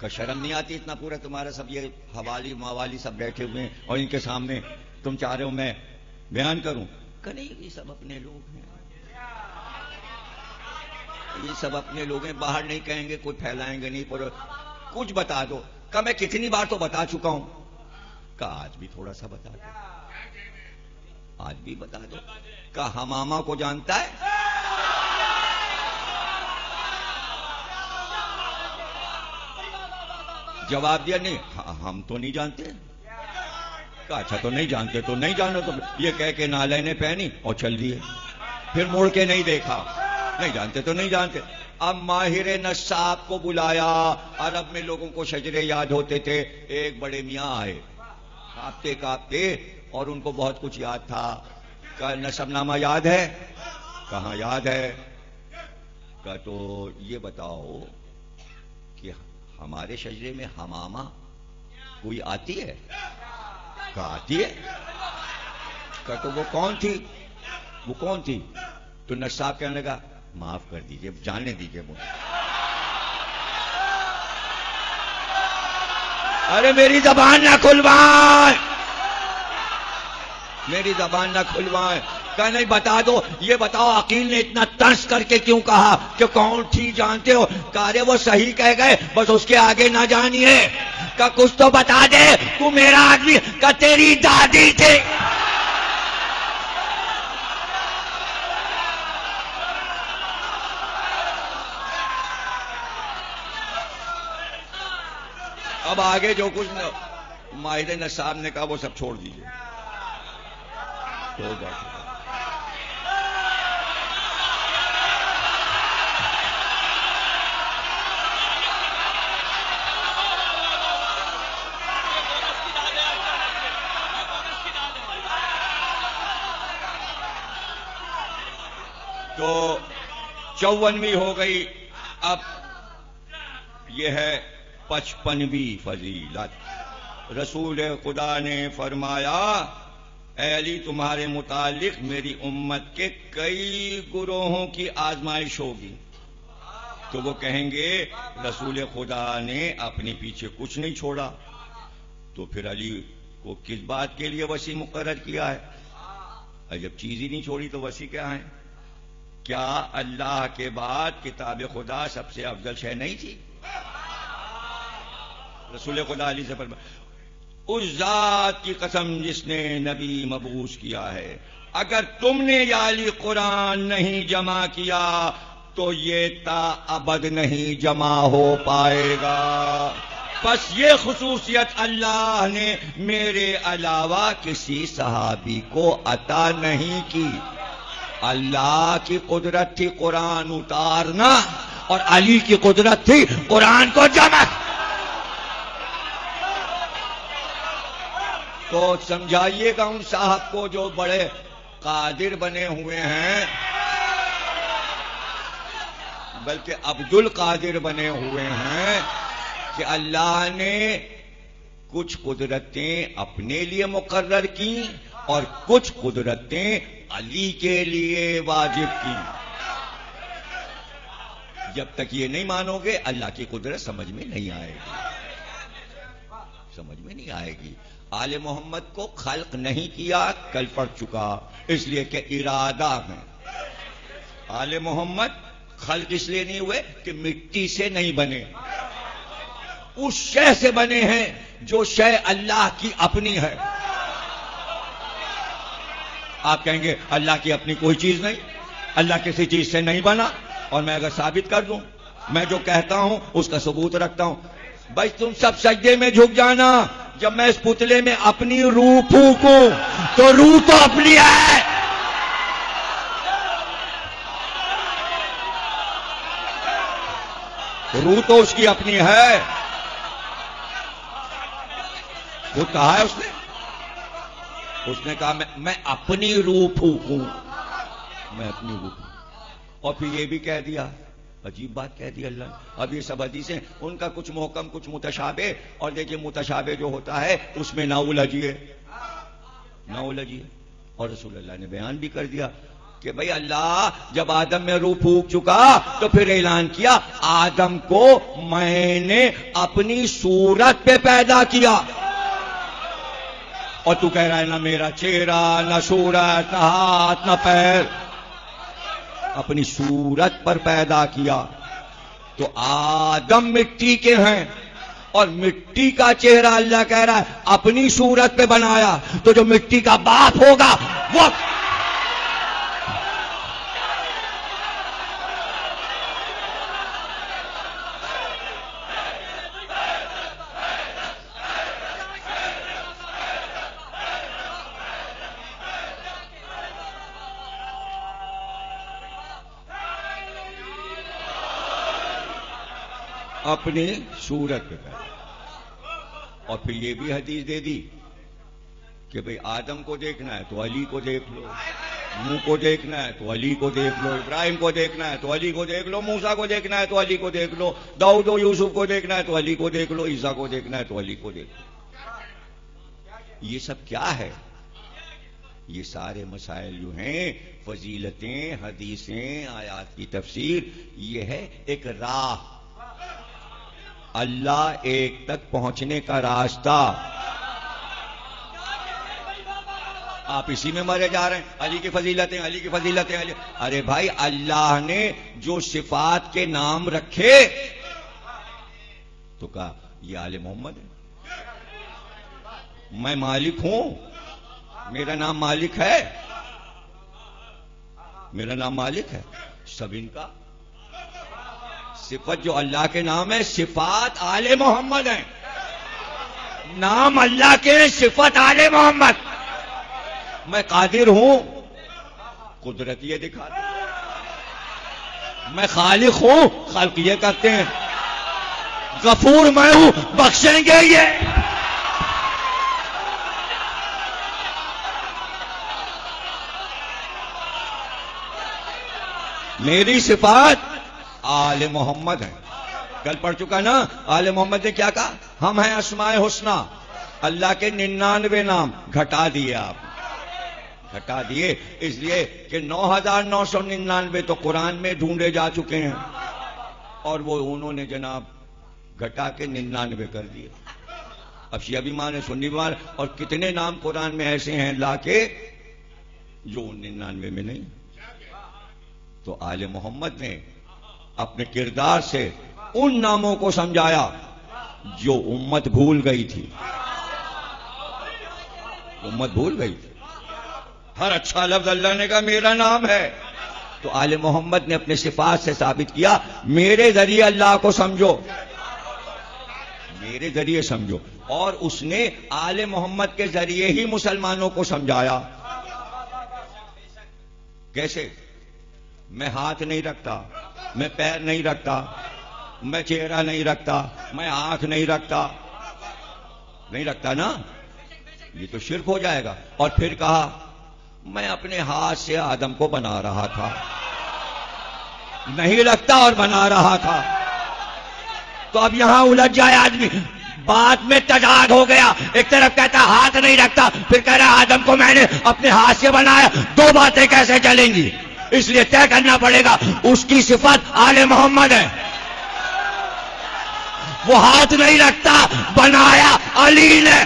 Speaker 1: کا شرم نہیں آتی اتنا پورا تمہارا سب یہ حوالی موالی سب بیٹھے ہوئے ہیں اور ان کے سامنے تم چاہ رہے ہو میں بیان کروں؟ کہ نہیں، یہ سب اپنے لوگ ہیں، یہ سب اپنے لوگ ہیں، باہر نہیں کہیں گے، کوئی پھیلائیں گے نہیں، پر کچھ بتا دو. کہ میں کتنی بار تو بتا چکا ہوں. کہ آج بھی تھوڑا سا بتا دو، آج بھی بتا دو. کہ حمامہ کو جانتا ہے؟ جواب دیا نہیں، ہم تو نہیں جانتے. کہا اچھا تو نہیں جانتے تو نہیں جانو. تو یہ کہہ کے نالے پہنی اور چل دیے، پھر مڑ کے نہیں دیکھا. نہیں جانتے تو نہیں جانتے. اب ماہر نصاب کو بلایا. عرب میں لوگوں کو شجرے یاد ہوتے تھے. ایک بڑے میاں آئے کاپتے کاپتے، اور ان کو بہت کچھ یاد تھا. کہ نسب نامہ یاد ہے؟ کہاں یاد ہے؟ کہ تو یہ بتاؤ کہ ہمارے شجرے میں حمامہ کوئی آتی ہے؟ کہ آتی ہے. کہ تو وہ کون تھی؟ وہ کون تھی؟ تو نصاب کہنے لگا معاف کر دیجئے، جانے دیجئے مجھے. ارے میری زبان نہ کھلوائیں، میری زبان نہ کھلوائیں. کہ نہیں بتا دو. یہ بتاؤ عقیل نے اتنا طنز کر کے کیوں کہا کہ کون تھی جانتے ہو؟ کہ وہ صحیح کہہ گئے، بس اس کے آگے نہ جانیے. کہ کچھ تو بتا دے، تو میرا آدمی. کہ تیری دادی تھی. اب آگے جو کچھ ماہر نصاب نے کہا وہ سب چھوڑ دیجیے. تو 54ویں ہو گئی. اب یہ ہے 55ویں فضیلت. رسول خدا نے فرمایا اے علی تمہارے متعلق میری امت کے کئی گروہوں کی آزمائش ہوگی. تو وہ کہیں گے رسول خدا نے اپنے پیچھے کچھ نہیں چھوڑا، تو پھر علی کو کس بات کے لیے وسیع مقرر کیا ہے؟ جب چیز ہی نہیں چھوڑی تو وسیع کیا ہے؟ کیا اللہ کے بعد کتاب خدا سب سے افضل شے نہیں تھی؟ رسول خدا علی سے فرمایا اس ذات کی قسم جس نے نبی مبعوث کیا ہے، اگر تم نے یا علی قرآن نہیں جمع کیا تو یہ تا ابد نہیں جمع ہو پائے گا. بس یہ خصوصیت اللہ نے میرے علاوہ کسی صحابی کو عطا نہیں کی. اللہ کی قدرت تھی قرآن اتارنا، اور علی کی قدرت تھی قرآن کو جمع. تو سمجھائیے گا ان صاحب کو جو بڑے قادر بنے ہوئے ہیں، بلکہ عبد القادر بنے ہوئے ہیں، کہ اللہ نے کچھ قدرتیں اپنے لیے مقرر کی اور کچھ قدرتیں علی کے لیے واجب کی. جب تک یہ نہیں مانو گے اللہ کی قدرت سمجھ میں نہیں آئے گی، سمجھ میں نہیں آئے گی. آل محمد کو خلق نہیں کیا، کل پڑ چکا، اس لیے کہ ارادہ میں. آل محمد خلق اس لیے نہیں ہوئے کہ مٹی سے نہیں بنے، اس شے سے بنے ہیں جو شے اللہ کی اپنی ہے. آپ کہیں گے اللہ کی اپنی کوئی چیز نہیں، اللہ کسی چیز سے نہیں بنا. اور میں اگر ثابت کر دوں، میں جو کہتا ہوں اس کا ثبوت رکھتا ہوں. بھائی تم سب سجدے میں جھک جانا، جب میں اس پتلے میں اپنی روح پھونکوں تو روح تو اپنی ہے. روح تو اس کی اپنی ہے. خود کہا ہے اس نے کہا میں اپنی روح پھونکوں، میں اپنی روح پھونکوں. اور پھر یہ بھی کہہ دیا، عجیب بات کہہ دی اللہ نے. اب یہ سب حدیثیں ان کا کچھ محکم کچھ متشابہ، اور دیکھیے متشابہ جو ہوتا ہے اس میں نہ الجھیے، نہ الجھیے. اور رسول اللہ نے بیان بھی کر دیا کہ بھئی اللہ جب آدم میں روح پھونک چکا تو پھر اعلان کیا آدم کو میں نے اپنی صورت پہ پیدا کیا. اور تو کہہ رہا ہے نہ میرا چہرہ، نہ صورت، نہ ہاتھ، نہ پیر، اپنی صورت پر پیدا کیا. تو آدم مٹی کے ہیں اور مٹی کا چہرہ اللہ کہہ رہا ہے اپنی صورت پہ بنایا. تو جو مٹی کا باپ ہوگا وہ اپنی صورت پہ پیدا. اور پھر یہ بھی حدیث دے دی کہ بھئی آدم کو دیکھنا ہے تو علی کو دیکھ لو، نوح کو دیکھنا ہے تو علی کو دیکھ لو، ابراہیم کو دیکھنا ہے تو علی کو دیکھ لو، موسیٰ کو دیکھنا ہے تو علی کو دیکھ لو، داؤد و یوسف کو دیکھنا ہے تو علی کو دیکھ لو، عیسیٰ کو دیکھنا ہے تو علی کو دیکھ لو. یہ سب کیا ہے؟ یہ سارے مسائل جو ہیں، فضیلتیں، حدیثیں، آیات کی تفسیر، یہ ہے ایک راہ، اللہ ایک تک پہنچنے کا راستہ. آپ اسی میں مرے جا رہے ہیں، علی کی فضیلتیں، علی کی فضیلتیں، علی. ارے بھائی اللہ نے جو صفات کے نام رکھے تو کہا یہ آل محمد ہے. میں مالک ہوں، میرا نام مالک ہے، میرا نام مالک ہے. سب ان کا صفت جو اللہ کے نام ہے، صفات آل محمد ہیں. نام اللہ کے صفت آل محمد. میں قادر ہوں، قدرت یہ دکھاتا. میں خالق ہوں، خلق یہ کرتے ہیں. غفور میں ہوں، بخشیں گے یہ. میری صفات آل محمد ہیں. کل پڑھ چکا نا آل محمد نے کیا کہا؟ ہم ہیں اسماء حسنہ، اللہ کے 99 نام گھٹا دیے. آپ گھٹا دیے اس لیے کہ 9999 تو قرآن میں ڈھونڈے جا چکے ہیں، اور وہ انہوں نے جناب گھٹا کے 99 کر دیے. اب شیعہ بھی مانے، سنی بھی مانے. اور کتنے نام قرآن میں ایسے ہیں اللہ کے جو 99 میں نہیں. تو آل محمد نے اپنے کردار سے ان ناموں کو سمجھایا جو امت بھول گئی تھی. امت بھول گئی تھی. ہر اچھا لفظ اللہ نے کہا میرا نام ہے. تو آل محمد نے اپنے صفات سے ثابت کیا میرے ذریعے اللہ کو سمجھو، میرے ذریعے سمجھو. اور اس نے آل محمد کے ذریعے ہی مسلمانوں کو سمجھایا. کیسے؟ میں ہاتھ نہیں رکھتا، میں پیر نہیں رکھتا، میں چہرہ نہیں رکھتا، میں آنکھ نہیں رکھتا. نہیں رکھتا نا، یہ تو شرک ہو جائے گا. اور پھر کہا میں اپنے ہاتھ سے آدم کو بنا رہا تھا. نہیں رکھتا اور بنا رہا تھا. تو اب یہاں الجھ جائے آدمی، بات میں تضاد ہو گیا. ایک طرف کہتا ہاتھ نہیں رکھتا، پھر کہہ رہا آدم کو میں نے اپنے ہاتھ سے بنایا. دو باتیں کیسے چلیں گی؟ اس لیے طے کرنا پڑے گا اس کی صفت آل محمد ہے. وہ ہاتھ نہیں رکھتا، بنایا علی نے.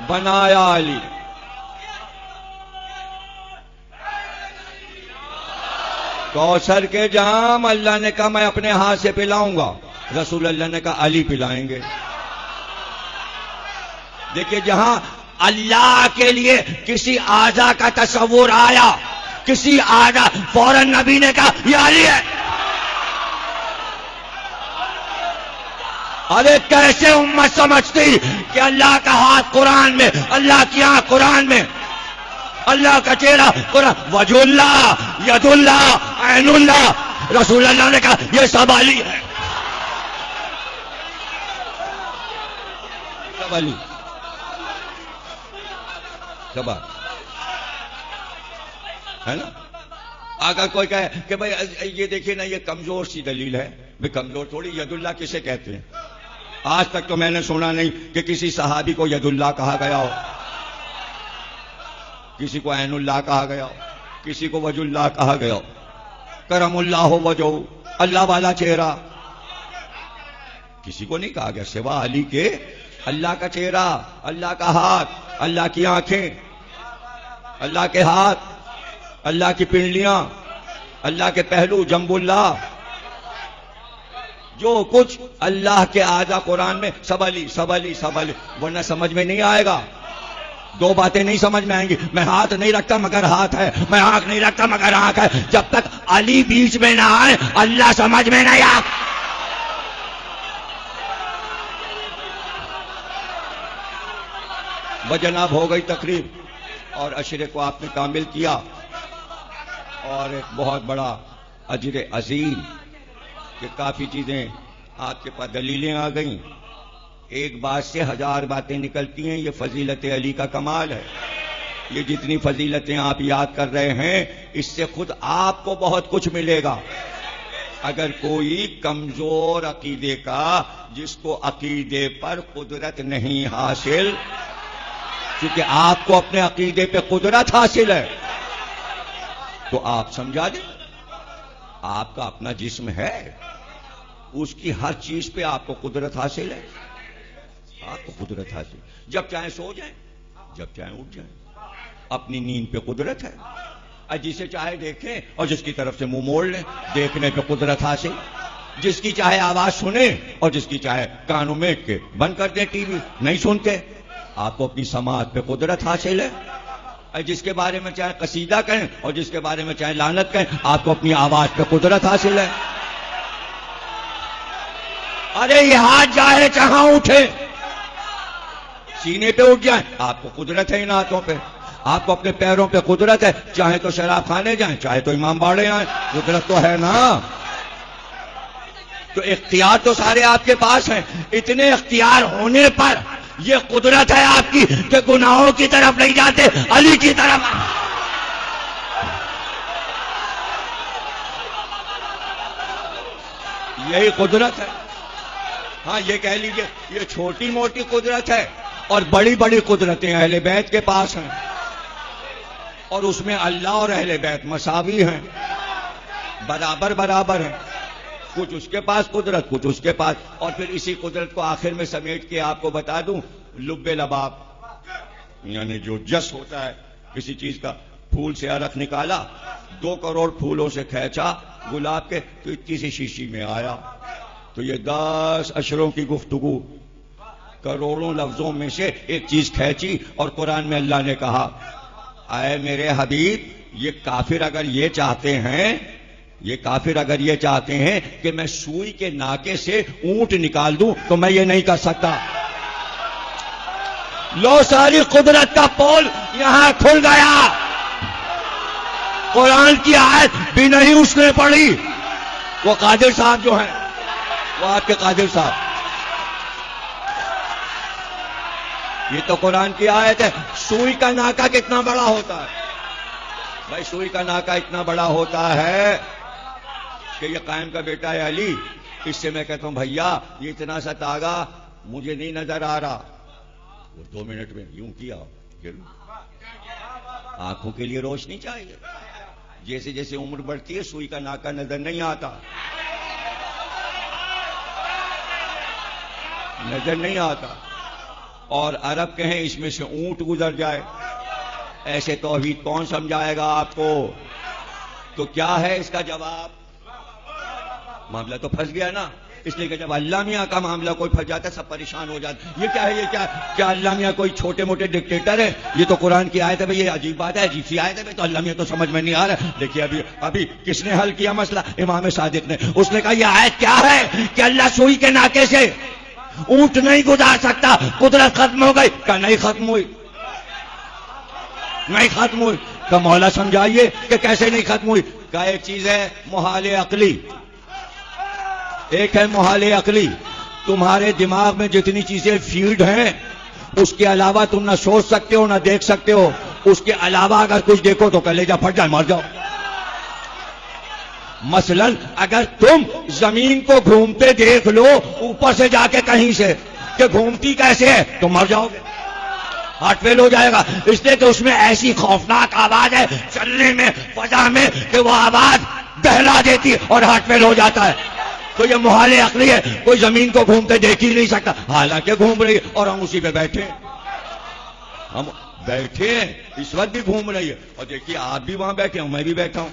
Speaker 1: بنایا علی. کوثر کے جام اللہ نے کہا میں اپنے ہاتھ سے پلاؤں گا، رسول اللہ نے کہا علی پلائیں گے. دیکھیے جہاں اللہ کے لیے کسی اعضا کا تصور آیا، کسی اعضا، فوراً نبی نے کہا یہ علی ہے. ارے کیسے امت سمجھتی کہ اللہ کا ہاتھ قرآن میں، اللہ کی آنکھ قرآن میں، اللہ کا چہرہ قرآن، وجہ اللہ، ید اللہ، عین اللہ. رسول اللہ نے کہا یہ سب علی ہے، سب علی، سب ہے نا. اگر کوئی کہے کہ بھائی یہ دیکھیے نا یہ کمزور سی دلیل ہے، بھائی کمزور تھوڑی. ید اللہ کسے کہتے ہیں؟ آج تک تو میں نے سنا نہیں کہ کسی صحابی کو ید اللہ کہا گیا ہو، کسی کو عین اللہ کہا گیا ہو، کسی کو وجہ اللہ کہا گیا ہو. کرم اللہ وجہ، اللہ والا چہرہ، کسی کو نہیں کہا گیا سوا علی کے. اللہ کا چہرہ، اللہ کا ہاتھ، اللہ کی آنکھیں، اللہ کے ہاتھ، اللہ کی پنڈلیاں، اللہ کے پہلو، جنب اللہ، جو کچھ اللہ کے آجا قرآن میں سب علی، سب علی، سب علی. ورنہ سمجھ میں نہیں آئے گا. دو باتیں نہیں سمجھ میں آئیں گی. میں ہاتھ نہیں رکھتا مگر ہاتھ ہے، میں آنکھ نہیں رکھتا مگر آنکھ ہے. جب تک علی بیچ میں نہ آئے اللہ سمجھ میں نہیں آئے. بجناب ہو گئی تقریب اور عشرے کو آپ نے کامل کیا، اور ایک بہت بڑا اجر عظیم کہ کافی چیزیں آپ کے پاس دلیلیں آ گئیں. ایک بات سے 1000 باتیں نکلتی ہیں. یہ فضیلت علی کا کمال ہے. یہ جتنی فضیلتیں آپ یاد کر رہے ہیں اس سے خود آپ کو بہت کچھ ملے گا. اگر کوئی کمزور عقیدے کا، جس کو عقیدے پر قدرت نہیں حاصل، کیونکہ آپ کو اپنے عقیدے پہ قدرت حاصل ہے، تو آپ سمجھا دیں آپ کا اپنا جسم ہے، اس کی ہر چیز پہ آپ کو قدرت حاصل ہے. آپ کو قدرت حاصل، جب چاہیں سو جائیں، جب چاہیں اٹھ جائیں. اپنی نیند پہ قدرت ہے. جسے چاہے دیکھیں اور جس کی طرف سے منہ موڑ لیں، دیکھنے پہ قدرت حاصل. جس کی چاہے آواز سنیں اور جس کی چاہے کانوں میں کے بند کر دیں ٹی وی، نہیں سنتے. آپ کو اپنی سماعت پہ قدرت حاصل ہے. جس کے بارے میں چاہے قصیدہ کہیں اور جس کے بارے میں چاہے لعنت کہیں، آپ کو اپنی آواز پہ قدرت حاصل ہے. ارے یہ ہاتھ جائے جہاں اٹھے، سینے پہ اٹھ جائیں، آپ کو قدرت ہے ان ہاتھوں پہ. آپ کو اپنے پیروں پہ قدرت ہے. چاہے تو شراب خانے جائیں، چاہے تو امام باڑے آئیں، قدرت تو ہے نا. تو اختیار تو سارے آپ کے پاس ہیں. اتنے اختیار ہونے پر یہ قدرت ہے آپ کی کہ گناہوں کی طرف نہیں جاتے، علی کی طرف. یہی قدرت ہے. ہاں یہ کہہ لیجئے یہ چھوٹی موٹی قدرت ہے، اور بڑی بڑی قدرتیں اہل بیت کے پاس ہیں، اور اس میں اللہ اور اہل بیت مساوی ہیں، برابر برابر ہیں. کچھ اس کے پاس قدرت، کچھ اس کے پاس. اور پھر اسی قدرت کو آخر میں سمیٹ کے آپ کو بتا دوں، لب لباب یعنی جو جس ہوتا ہے کسی چیز کا. پھول سے عرق نکالا، 2 کروڑ پھولوں سے کھینچا گلاب کے، تو اتنی سی شیشی میں آیا. تو یہ 10 اشروں کی گفتگو، کروڑوں لفظوں میں سے ایک چیز کھینچی. اور قرآن میں اللہ نے کہا، اے میرے حبیب، یہ کافر اگر یہ چاہتے ہیں، یہ کافر اگر یہ چاہتے ہیں کہ میں سوئی کے ناکے سے اونٹ نکال دوں تو میں یہ نہیں کر سکتا. لو ساری قدرت کا پول یہاں کھل گیا. قرآن کی آیت بھی نہیں اس نے پڑھی. وہ قادر صاحب جو ہیں، وہ آپ کے قادر صاحب، یہ تو قرآن کی آیت ہے. سوئی کا ناکا کتنا بڑا ہوتا ہے بھائی؟ سوئی کا ناکا اتنا بڑا ہوتا ہے کہ یہ قائم کا بیٹا ہے علی. اس سے میں کہتا ہوں بھیا یہ اتنا سا تاگا مجھے نہیں نظر آ رہا. وہ 2 منٹ میں یوں کیا، آنکھوں کے لیے روشنی چاہیے. جیسے جیسے عمر بڑھتی ہے سوئی کا ناکا نظر نہیں آتا، نظر نہیں آتا. اور عرب کہیں اس میں سے اونٹ گزر جائے، ایسے توحید کون سمجھائے گا آپ کو؟ تو کیا ہے اس کا جواب؟ معاملہ تو پھنس گیا نا. اس لیے کہ جب اللہ میاں کا معاملہ کوئی پھنس جاتا ہے سب پریشان ہو جاتے. یہ کیا ہے؟ یہ کیا اللہ میاں کوئی چھوٹے موٹے ڈکٹیٹر ہے؟ یہ تو قرآن کی آیت ہے بھائی. یہ عجیب بات ہے، عجیب سی آیت ہے بھائی. تو اللہ میاں تو سمجھ میں نہیں آ رہا. دیکھیے ابھی کس نے حل کیا مسئلہ؟ امام صادق نے. اس نے کہا یہ آیت کیا ہے کہ اللہ سوئی کے ناکے سے اونٹ نہیں گزار سکتا، قدرت ختم ہو گئی، کہ نہیں ختم ہوئی، نہیں ختم ہوئی، کہ مولا سمجھائیے کہ کیسے نہیں ختم ہوئی، کہ ایک چیز ہے محال عقلی، ایک ہے محال عقلی، تمہارے دماغ میں جتنی چیزیں فیڈ ہیں اس کے علاوہ تم نہ سوچ سکتے ہو نہ دیکھ سکتے ہو، اس کے علاوہ اگر کچھ دیکھو تو کلیجہ پھٹ جائے، مر جاؤ۔ مثلا اگر تم زمین کو گھومتے دیکھ لو اوپر سے جا کے کہیں سے کہ گھومتی کیسے ہے تو مر جاؤ گے، ہارٹ فیل ہو جائے گا، اس لیے کہ اس میں ایسی خوفناک آواز ہے چلنے میں، فضا میں، کہ وہ آواز دہلا دیتی ہے اور ہارٹ فیل ہو جاتا ہے۔ تو یہ محال عقلی ہے، کوئی زمین کو گھومتے دیکھ ہی نہیں سکتا، حالانکہ گھوم رہی ہے اور ہم اسی پہ بیٹھے ہیں، ہم بیٹھے ہیں، اس وقت بھی گھوم رہی ہے، اور دیکھیے آپ بھی وہاں بیٹھے ہوں، میں بھی بیٹھا ہوں،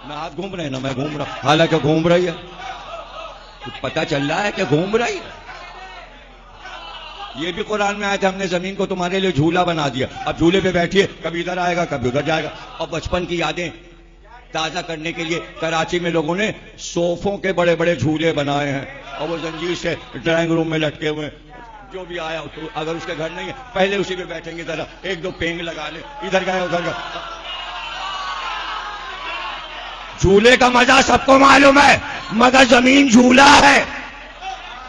Speaker 1: نہ آپ گھوم رہے ہیں نہ میں گھوم رہا ہوں، حالانکہ گھوم رہی ہے، کچھ پتہ چل رہا ہے کہ گھوم رہی ہے۔ یہ بھی قرآن میں آیا تھا، ہم نے زمین کو تمہارے لیے جھولا بنا دیا، اب جھولے پہ بیٹھیے، کبھی ادھر آئے گا کبھی ادھر جائے گا۔ اور بچپن کی یادیں تازہ کرنے کے لیے کراچی میں لوگوں نے صوفوں کے بڑے بڑے جھولے بنائے ہیں، اور وہ زنجیر سے ڈرائنگ روم میں لٹکے ہوئے ہیں، جو بھی آیا اگر اس کے گھر نہیں ہے پہلے اسی پہ بیٹھیں گے، ذرا ایک دو پینگ لگا لیں، ادھر گئے ادھر گئے۔ جھولے کا مزہ سب کو معلوم ہے، مگر زمین جھولا ہے،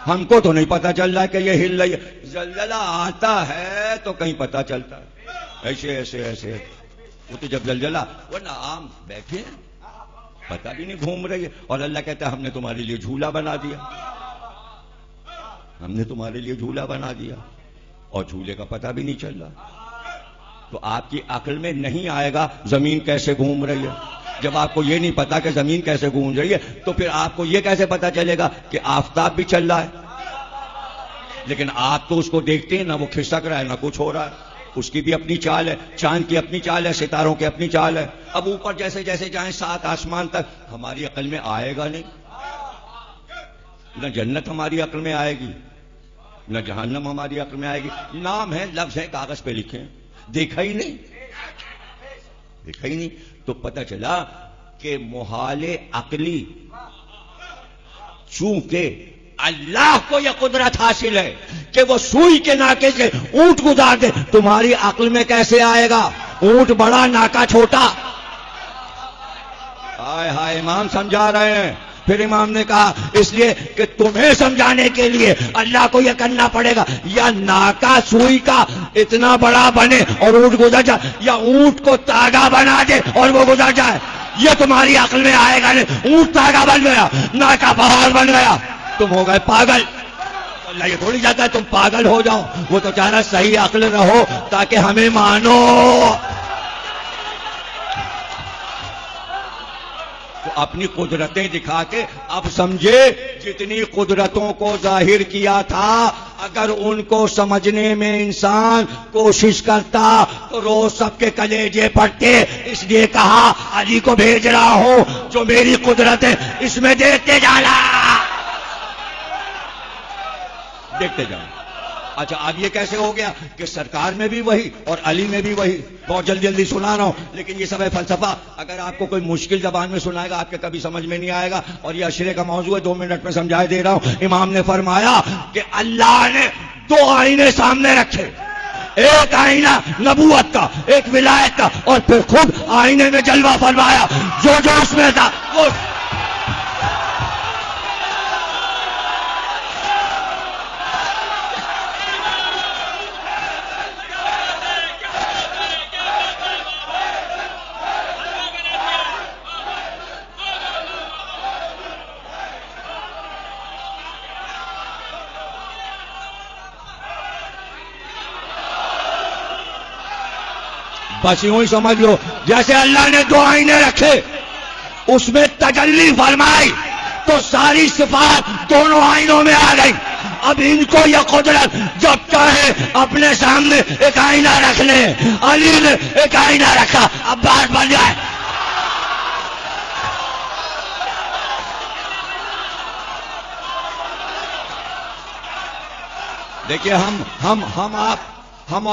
Speaker 1: ہم کو تو نہیں پتا چل رہا ہے کہ یہ ہل رہی ہے۔ زلزلہ آتا ہے تو کہیں پتا چلتا ہے، ایسے ایسے ایسے، وہ تو جب زلزلہ ورنہ عام بیٹھے ہیں پتا بھی نہیں گھوم رہی ہے، اور اللہ کہتا ہے ہم نے تمہارے لیے جھولا بنا دیا، ہم نے تمہارے لیے جھولا بنا دیا، اور جھولے کا پتا بھی نہیں چل رہا۔ تو آپ کی عقل میں نہیں آئے گا زمین کیسے گھوم رہی ہے۔ جب آپ کو یہ نہیں پتا کہ زمین کیسے گھوم رہی ہے تو پھر آپ کو یہ کیسے پتا چلے گا کہ آفتاب بھی چل رہا ہے؟ لیکن آپ تو اس کو دیکھتے ہیں نہ، وہ کھسک رہا ہے نہ کچھ ہو رہا ہے، اس کی بھی اپنی چال ہے، چاند کی اپنی چال ہے، ستاروں کی اپنی چال ہے۔ اب اوپر جیسے جیسے جائیں 7 آسمان تک، ہماری عقل میں آئے گا نہیں، نہ جنت ہماری عقل میں آئے گی نہ جہنم ہماری عقل میں آئے گی، نام ہے، لفظ ہے، کاغذ پہ لکھے ہیں، دیکھا ہی نہیں، دیکھا ہی نہیں۔ تو پتہ چلا کہ محال عقلی، چونکہ اللہ کو یہ قدرت حاصل ہے کہ وہ سوئی کے ناکے سے اونٹ گزار دے، تمہاری عقل میں کیسے آئے گا؟ اونٹ بڑا ناکا چھوٹا۔ ہائے ہائے، امام سمجھا رہے ہیں، پھر امام نے کہا اس لیے کہ تمہیں سمجھانے کے لیے اللہ کو یہ کرنا پڑے گا، یا ناکا سوئی کا اتنا بڑا بنے اور اونٹ گزر جائے، یا اونٹ کو تاگا بنا دے اور وہ گزر جائے، یہ تمہاری عقل میں آئے گا نہیں۔ اونٹ تاگا بن گیا، ناکا پہاڑ بن گیا، تم ہو گئے پاگل۔ اللہ یہ تھوڑی چاہتا ہے تم پاگل ہو جاؤ، وہ تو چاہ رہا صحیح عقل رہو تاکہ ہمیں مانو۔ اپنی قدرتیں دکھا کے اب سمجھے جتنی قدرتوں کو ظاہر کیا تھا، اگر ان کو سمجھنے میں انسان کوشش کرتا تو روز سب کے کلیجے پھٹتے۔ اس لیے کہا علی کو بھیج رہا ہوں جو میری قدرت ہے اس میں دیکھتے جانا، دیکھتے جانا۔ اچھا اب یہ کیسے ہو گیا کہ سرکار میں بھی وہی اور علی میں بھی وہی؟ بہت جلدی جلدی سنا رہا ہوں، لیکن یہ سب ہے فلسفہ، اگر آپ کو کوئی مشکل زبان میں سنائے گا آپ کے کبھی سمجھ میں نہیں آئے گا، اور یہ عشرے کا موضوع ہے، 2 منٹ میں سمجھائے دے رہا ہوں۔ امام نے فرمایا کہ اللہ نے 2 آئینے سامنے رکھے، ایک آئینہ نبوت کا، ایک ولایت کا، اور پھر خود آئینے میں جلوہ فرمایا، جو جو اس میں تھا وہ بس یوں ہی سمجھ لو، جیسے اللہ نے 2 آئینے رکھے اس میں تجلی فرمائی تو ساری صفات دونوں آئینوں میں آ گئی۔ اب ان کو یہ قدرت جب چاہے اپنے سامنے ایک آئینہ رکھ لیں، علی نے ایک آئینہ رکھا، اب بات بن جائے۔ دیکھیے ہم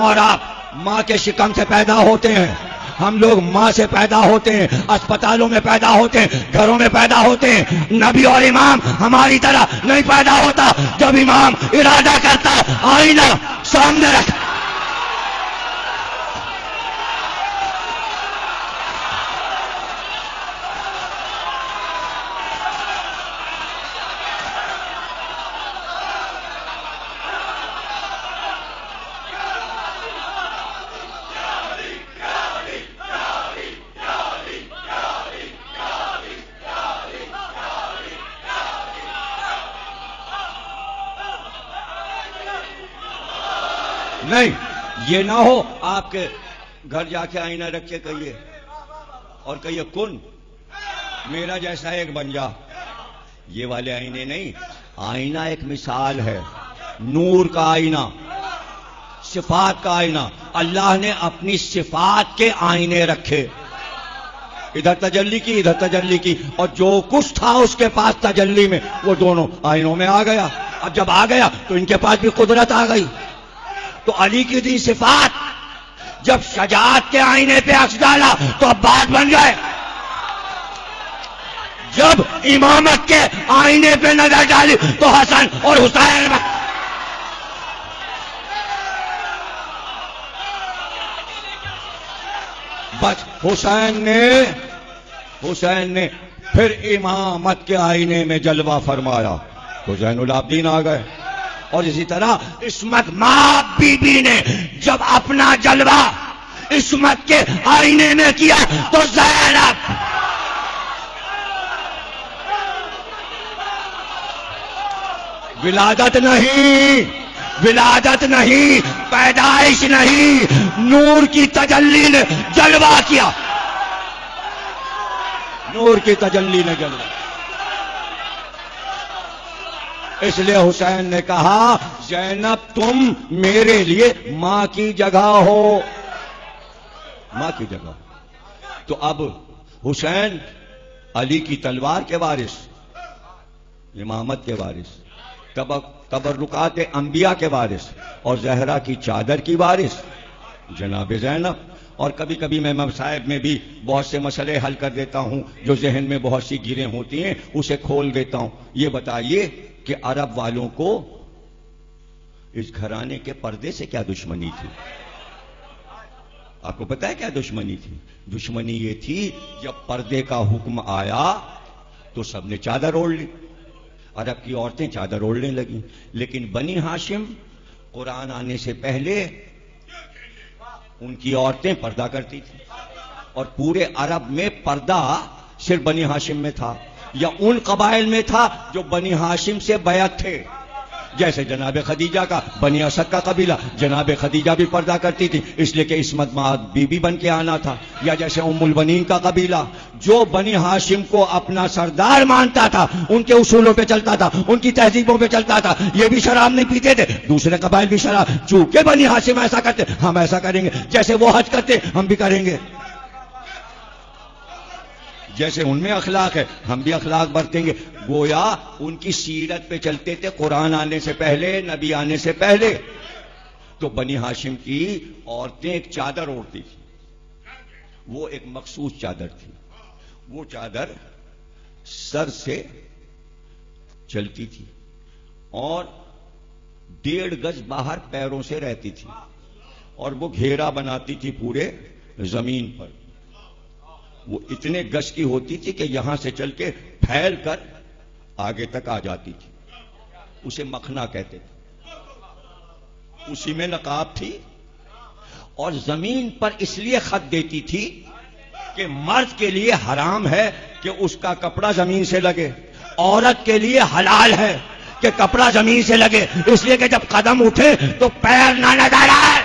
Speaker 1: اور آپ ماں کے شکم سے پیدا ہوتے ہیں،
Speaker 2: ہم لوگ ماں سے پیدا ہوتے ہیں، اسپتالوں میں پیدا ہوتے ہیں، گھروں میں پیدا ہوتے ہیں. نبی اور امام ہماری طرح نہیں پیدا ہوتا. جب امام ارادہ کرتا آئینہ سامنے رکھ. نہیں یہ نہ ہو آپ کے گھر جا کے آئینہ رکھ کے کہیے اور کہیے کن میرا جیسا ایک بن جا. یہ والے آئینے نہیں. آئینہ ایک مثال ہے، نور کا آئینہ، صفات کا آئینہ. اللہ نے اپنی صفات کے آئینے رکھے، ادھر تجلی کی ادھر تجلی کی، اور جو کچھ تھا اس کے پاس تجلی میں وہ دونوں آئینوں میں آ گیا. اب جب آ گیا تو ان کے پاس بھی قدرت آ گئی. تو علی کی دی صفات جب شجاعت کے آئینے پہ عکس ڈالا تو اب بات بن گئے. جب امامت کے آئینے پہ نظر ڈالی تو حسن اور حسین بس حسین نے پھر امامت کے آئینے میں جلوہ فرمایا تو زین العابدین آ گئے. اور اسی طرح عصمت ماں بی بی نے جب اپنا جلوہ عصمت کے آئینے میں کیا تو زینب ولادت نہیں پیدائش نہیں، نور کی تجلی نے جلوہ کیا. نور کی تجلی نے جلوہ. اس لیے حسین نے کہا زینب تم میرے لیے ماں کی جگہ ہو، ماں کی جگہ. تو اب حسین علی کی تلوار کے وارث، امامت کے وارث، تبرکات انبیاء کے وارث، اور زہرا کی چادر کی وارث جناب زینب. اور کبھی کبھی میں مصائب میں بھی بہت سے مسئلے حل کر دیتا ہوں جو ذہن میں بہت سی گیریں ہوتی ہیں، اسے کھول دیتا ہوں. یہ بتائیے کہ عرب والوں کو اس گھرانے کے پردے سے کیا دشمنی تھی؟ آپ کو پتا ہے کیا دشمنی تھی؟ دشمنی یہ تھی جب پردے کا حکم آیا تو سب نے چادر اوڑھ لی. عرب کی عورتیں چادر اوڑھنے لگیں. لیکن بنی ہاشم قرآن آنے سے پہلے ان کی عورتیں پردہ کرتی تھیں، اور پورے عرب میں پردہ صرف بنی ہاشم میں تھا، یا ان قبائل میں تھا جو بنی ہاشم سے بیعت تھے. جیسے جناب خدیجہ کا بنی اسد کا قبیلہ، جناب خدیجہ بھی پردہ کرتی تھی اس لیے کہ عصمت مآب بی بی بن کے آنا تھا. یا جیسے ام البنین کا قبیلہ جو بنی ہاشم کو اپنا سردار مانتا تھا، ان کے اصولوں پہ چلتا تھا، ان کی تہذیبوں پہ چلتا تھا. یہ بھی شراب نہیں پیتے تھے، دوسرے قبائل بھی شراب. چونکہ بنی ہاشم ایسا کرتے ہم ایسا کریں گے، جیسے وہ حج کرتے ہم بھی کریں گے. جیسے ان میں اخلاق ہے ہم بھی اخلاق برتیں گے. گویا ان کی سیرت پہ چلتے تھے قرآن آنے سے پہلے، نبی آنے سے پہلے. تو بنی ہاشم کی عورتیں ایک چادر اوڑھتی تھی، وہ ایک مخصوص چادر تھی. وہ چادر سر سے چلتی تھی اور 1.5 گز باہر پیروں سے رہتی تھی، اور وہ گھیرا بناتی تھی پورے زمین پر. وہ اتنے گز کی ہوتی تھی کہ یہاں سے چل کے پھیل کر آگے تک آ جاتی تھی. اسے مکھنا کہتے تھے. اسی میں نقاب تھی، اور زمین پر اس لیے خط دیتی تھی کہ مرد کے لیے حرام ہے کہ اس کا کپڑا زمین سے لگے، عورت کے لیے حلال ہے کہ کپڑا زمین سے لگے. اس لیے کہ جب قدم اٹھے تو پیر نہ نظر آئے.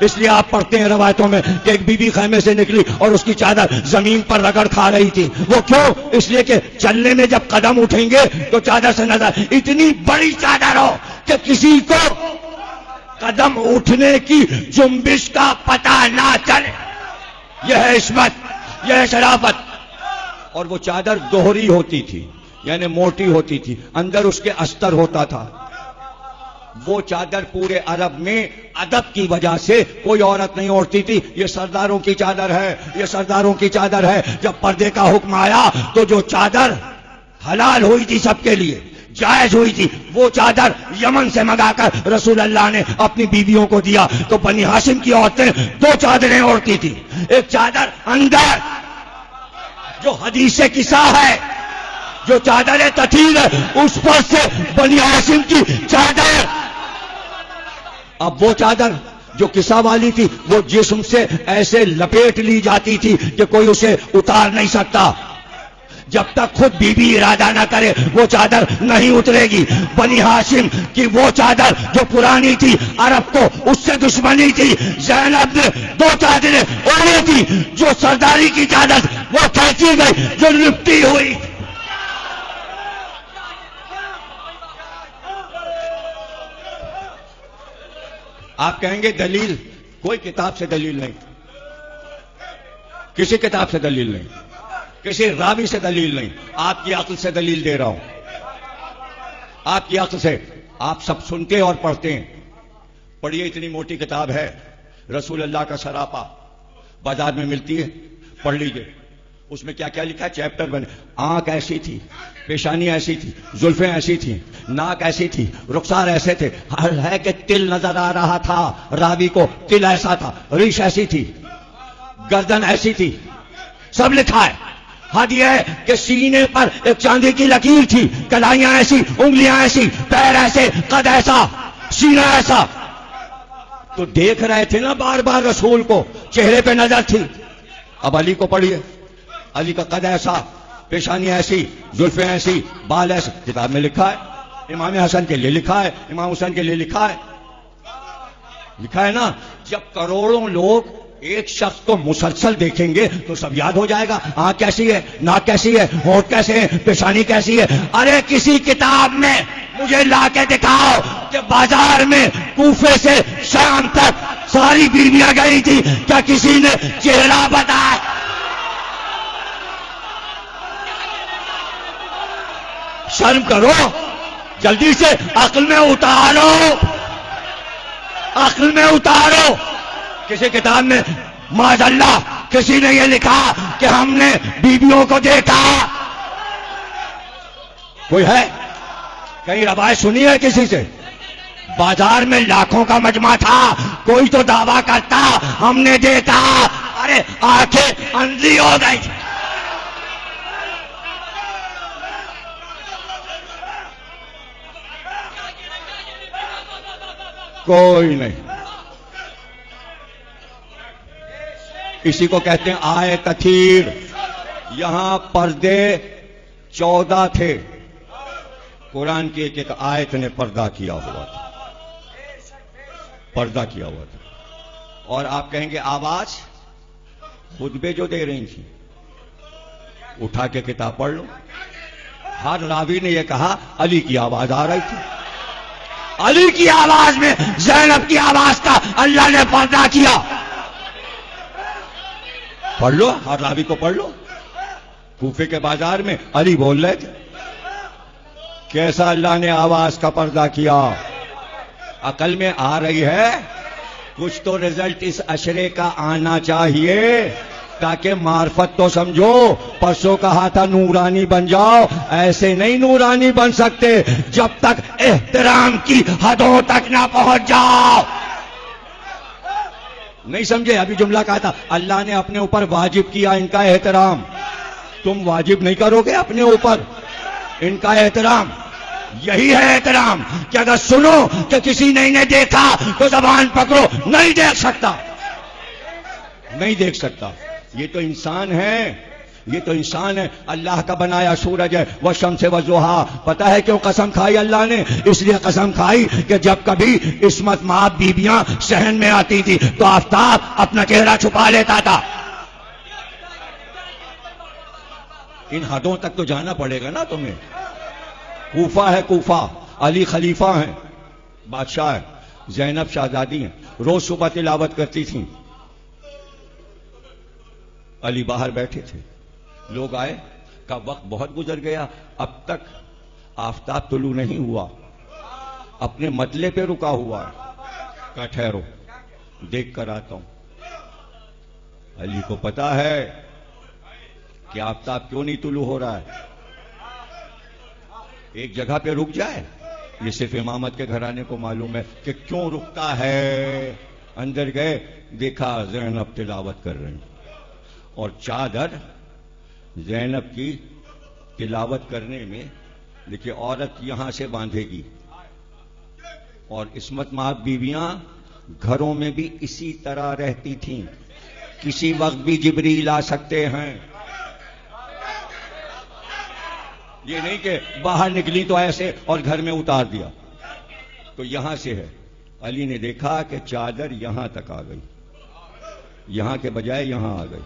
Speaker 2: اس لیے آپ پڑھتے ہیں روایتوں میں کہ ایک بی بی خیمے سے نکلی اور اس کی چادر زمین پر رگڑ کھا رہی تھی. وہ کیوں؟ اس لیے کہ چلنے میں جب قدم اٹھیں گے تو چادر سے نظر، اتنی بڑی چادر ہو کہ کسی کو قدم اٹھنے کی جنبش کا پتہ نہ چلے. یہ ہے عصمت، یہ ہے شرافت. اور وہ چادر دوہری ہوتی تھی، یعنی موٹی ہوتی تھی، اندر اس کے استر ہوتا تھا. وہ چادر پورے عرب میں ادب کی وجہ سے کوئی عورت نہیں اوڑھتی تھی. یہ سرداروں کی چادر ہے, یہ سرداروں کی چادر ہے. جب پردے کا حکم آیا تو جو چادر حلال ہوئی تھی سب کے لیے, جائز ہوئی تھی, وہ چادر یمن سے منگا کر رسول اللہ نے اپنی بیویوں کو دیا. تو بنی ہاشم کی عورتیں 2 چادریں اوڑھتی تھی. ایک چادر اندر جو حدیث قصہ ہے, جو چادر تطہیر ہے, اس پر سے بنی ہاشم کی چادر. اب وہ چادر جو قصہ والی تھی وہ جسم سے ایسے لپیٹ لی جاتی تھی کہ کوئی اسے اتار نہیں سکتا. جب تک خود بیوی ارادہ نہ کرے وہ چادر نہیں اترے گی. بنی ہاشم کی وہ چادر جو پرانی تھی, عرب کو اس سے دشمنی تھی. زینب نے 2 چادریں اوڑھی تھی. جو سرداری کی چادر وہ کھینچی گئی, جو لپٹی ہوئی. آپ کہیں گے دلیل, کوئی کتاب سے دلیل نہیں, کسی کتاب سے دلیل نہیں, کسی راوی سے دلیل نہیں. آپ کی عقل سے دلیل دے رہا ہوں, آپ کی عقل سے. آپ سب سنتے اور پڑھتے ہیں. پڑھیے, اتنی موٹی کتاب ہے رسول اللہ کا سراپا, بازار میں ملتی ہے, پڑھ لیجئے. اس میں کیا کیا لکھا ہے, چیپٹر بنے. آنکھ ایسی تھی, پیشانی ایسی تھی, زلفیں ایسی تھیں, ناک ایسی تھی, رخسار ایسے تھے. ہر ہے کہ تل نظر آ رہا تھا راوی کو, تل ایسا تھا, ریش ایسی تھی, گردن ایسی تھی, سب لکھا ہے. حد یہ ہے کہ سینے پر ایک چاندی کی لکیر تھی, کلائیاں ایسی, انگلیاں ایسی, پیر ایسے, قد ایسا, سینہ ایسا. تو دیکھ رہے تھے نا بار بار رسول کو, چہرے پہ نظر تھی. اب علی کو پڑھیے, علی کا قد ایسا, پیشانی ایسی, زلفیں ایسی, بال ایسے. کتاب میں لکھا ہے. امام حسن کے لیے لکھا ہے, امام حسین کے لیے لکھا ہے, لکھا ہے نا. جب کروڑوں لوگ ایک شخص کو مسلسل دیکھیں گے تو سب یاد ہو جائے گا, آنکھ کیسی ہے, ناک کیسی ہے, ہونٹ کیسے ہیں, پیشانی کیسی ہے. ارے کسی کتاب میں مجھے لا کے دکھاؤ کہ بازار میں کوفے سے شام تک ساری بیویاں گئی تھی, کیا کسی نے چہرہ بتایا؟ شرم کرو, جلدی سے عقل میں اتارو, عقل میں اتارو. کسی کتاب میں معاذ اللہ کسی نے یہ لکھا کہ ہم نے بیویوں کو دیکھا؟ کوئی ہے؟ کہیں روایت سنی ہے کسی سے؟ بازار میں لاکھوں کا مجمع تھا, کوئی تو دعویٰ کرتا ہم نے دیکھا. ارے آنکھیں اندھی ہو گئی. کوئی نہیں. اسی کو کہتے ہیں آئے تطہیر. یہاں پردے 14 تھے, قرآن کی ایک ایک آیت نے پردہ کیا ہوا تھا, پردہ کیا ہوا تھا. اور آپ کہیں گے آواز, خطبے جو دے رہی تھیں, اٹھا کے کتاب پڑھ لو. ہر راوی نے یہ کہا علی کی آواز آ رہی تھی, علی کی آواز میں زینب کی آواز کا اللہ نے پردہ کیا. پڑھ لو, ہر راوی کو پڑھ لو. کوفے کے بازار میں علی بول رہے تھے, کیسا اللہ نے آواز کا پردہ کیا. عقل میں آ رہی ہے, کچھ تو رزلٹ اس اشرے کا آنا چاہیے تاکہ معرفت تو سمجھو. پرسوں کہا تھا نورانی بن جاؤ, ایسے نہیں نورانی بن سکتے جب تک احترام کی حدوں تک نہ پہنچ جاؤ. نہیں سمجھے؟ ابھی جملہ کہا تھا اللہ نے اپنے اوپر واجب کیا ان کا احترام. تم واجب نہیں کرو گے اپنے اوپر ان کا احترام. یہی ہے احترام کہ اگر سنو کہ کسی نے دیکھا تو زبان پکڑو, نہیں دیکھ سکتا, نہیں دیکھ سکتا. یہ تو انسان ہے, یہ تو انسان ہے. اللہ کا بنایا سورج ہے, والشمس والضحیٰ. پتہ ہے کیوں قسم کھائی اللہ نے؟ اس لیے قسم کھائی کہ جب کبھی عصمت مآب بیبیاں صحن میں آتی تھی تو آفتاب اپنا چہرہ چھپا لیتا تھا. ان حدوں تک تو جانا پڑے گا نا تمہیں. کوفہ ہے, کوفہ, علی خلیفہ ہیں, بادشاہ ہے, زینب شہزادی ہیں. روز صبح تلاوت کرتی تھیں, علی باہر بیٹھے تھے. لوگ آئے, کا وقت بہت گزر گیا, اب تک آفتاب طلوع نہیں ہوا, اپنے مطلے پہ رکا ہوا ہے. کہا ٹھہرو دیکھ کر آتا ہوں. علی کو پتا ہے کہ آفتاب کیوں نہیں طلوع ہو رہا ہے. ایک جگہ پہ رک جائے یہ صرف امامت کے گھرانے کو معلوم ہے کہ کیوں رکتا ہے. اندر گئے دیکھا زینب تلاوت کر رہی اور چادر زینب کی تلاوت کرنے میں دیکھیے عورت یہاں سے باندھے گی اور عصمت مآب بیویاں گھروں میں بھی اسی طرح رہتی تھیں. کسی وقت بھی جبریل آ سکتے ہیں. یہ نہیں کہ باہر نکلی تو ایسے اور گھر میں اتار دیا. تو یہاں سے ہے. علی نے دیکھا کہ چادر یہاں تک آ گئی, یہاں کے بجائے یہاں آ گئی.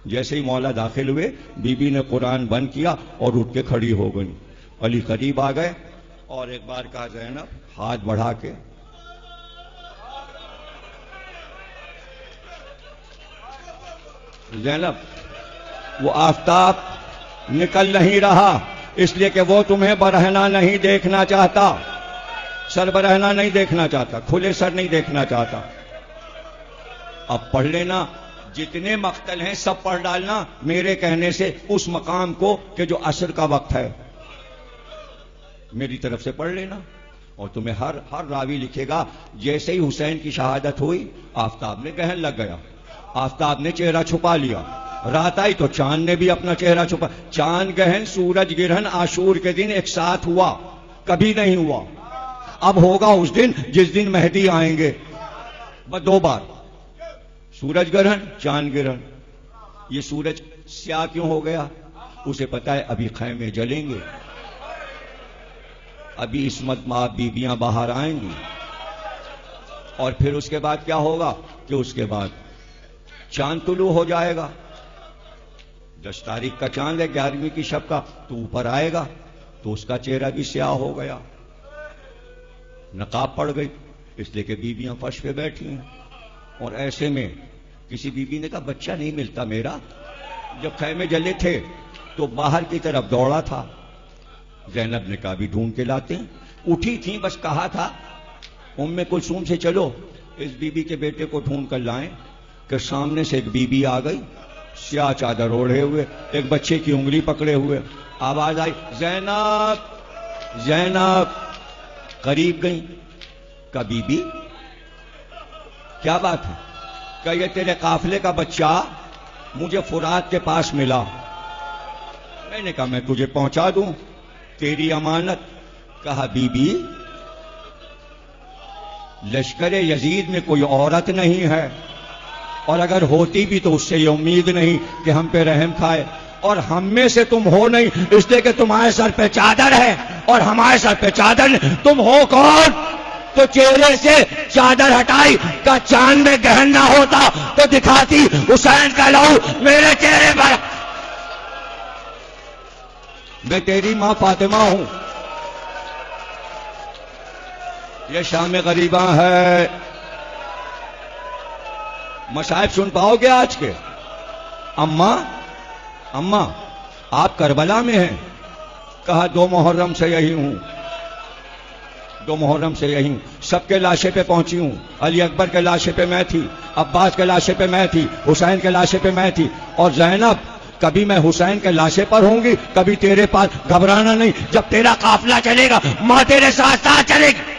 Speaker 2: جیسے ہی مولا داخل ہوئے بی بی نے قرآن بند کیا اور اٹھ کے کھڑی ہو گئی. علی قریب آ گئے اور ایک بار کہا زینب ہاتھ بڑھا کے زینب وہ آفتاب نکل نہیں رہا اس لیے کہ وہ تمہیں برہنہ نہیں دیکھنا چاہتا, سر برہنہ نہیں دیکھنا چاہتا, کھلے سر نہیں دیکھنا چاہتا. اب پڑھ لینا جتنے مقتل ہیں سب پڑھ ڈالنا میرے کہنے سے اس مقام کو کہ جو عصر کا وقت ہے میری طرف سے پڑھ لینا. اور تمہیں ہر راوی لکھے گا جیسے ہی حسین کی شہادت ہوئی آفتاب نے گہن لگ گیا, آفتاب نے چہرہ چھپا لیا. رات آئی تو چاند نے بھی اپنا چہرہ چھپا. چاند گہن سورج گرہن عاشور کے دن ایک ساتھ ہوا, کبھی نہیں ہوا. اب ہوگا اس دن جس دن مہدی آئیں گے, بس 2 بار سورج گرہن چاند گرہن. یہ سورج سیاہ کیوں ہو گیا؟ اسے پتا ہے ابھی خیمے جلیں گے, ابھی عصمت مآب بیویاں باہر آئیں گی. اور پھر اس کے بعد کیا ہوگا کہ اس کے بعد چاند طلوع ہو جائے گا. 10 تاریخ کا چاند ہے 11ویں کی شب کا, تو اوپر آئے گا تو اس کا چہرہ بھی سیاہ ہو گیا, نقاب پڑ گئی. اس لیے کہ بیویاں فرش پہ بیٹھی ہیں. اور ایسے میں کسی بیوی نے کہا بچہ نہیں ملتا میرا. جب خیمے جلے تھے تو باہر کی طرف دوڑا تھا. زینب نے کہا بھی ڈھونڈ کے لاتے ہیں. اٹھی تھیں بس کہا تھا ام کلثوم سے چلو اس بیوی کے بیٹے کو ڈھونڈ کر لائیں, کہ سامنے سے ایک بیوی آ گئی سیاہ چادر اوڑھے ہوئے, ایک بچے کی انگلی پکڑے ہوئے. آواز آئی زینب زینب. قریب گئی. کہا بی بی کیا بات ہے؟ کہ یہ تیرے قافلے کا بچہ مجھے فرات کے پاس ملا. میں نے کہا میں تجھے پہنچا دوں, تیری امانت. کہا بی بی لشکر یزید میں کوئی عورت نہیں ہے, اور اگر ہوتی بھی تو اس سے یہ امید نہیں کہ ہم پہ رحم کھائے, اور ہم میں سے تم ہو نہیں اس لیے کہ تمہارے سر پہ چادر ہے اور ہمارے سر پہ چادر نہیں. تم ہو کون؟ تو چہرے سے چادر ہٹائی. کا چاند میں گہن نہ ہوتا تو دکھاتی حسین کا لہو میرے چہرے پر. میں تیری ماں فاطمہ ہوں. یہ شام غریباں ہے. مصائب سن پاؤ گے آج کے؟ اماں آپ کربلا میں ہیں. کہا 2 محرم سے یہی ہوں, 2 محرم سے یہی ہوں. سب کے لاشے پہ پہنچی ہوں. علی اکبر کے لاشے پہ میں تھی, عباس کے لاشے پہ میں تھی, حسین کے لاشے پہ میں تھی. اور زینب کبھی میں حسین کے لاشے پر ہوں گی کبھی تیرے پاس. گھبرانا نہیں, جب تیرا قافلہ چلے گا ماں تیرے ساتھ ساتھ چلے گی,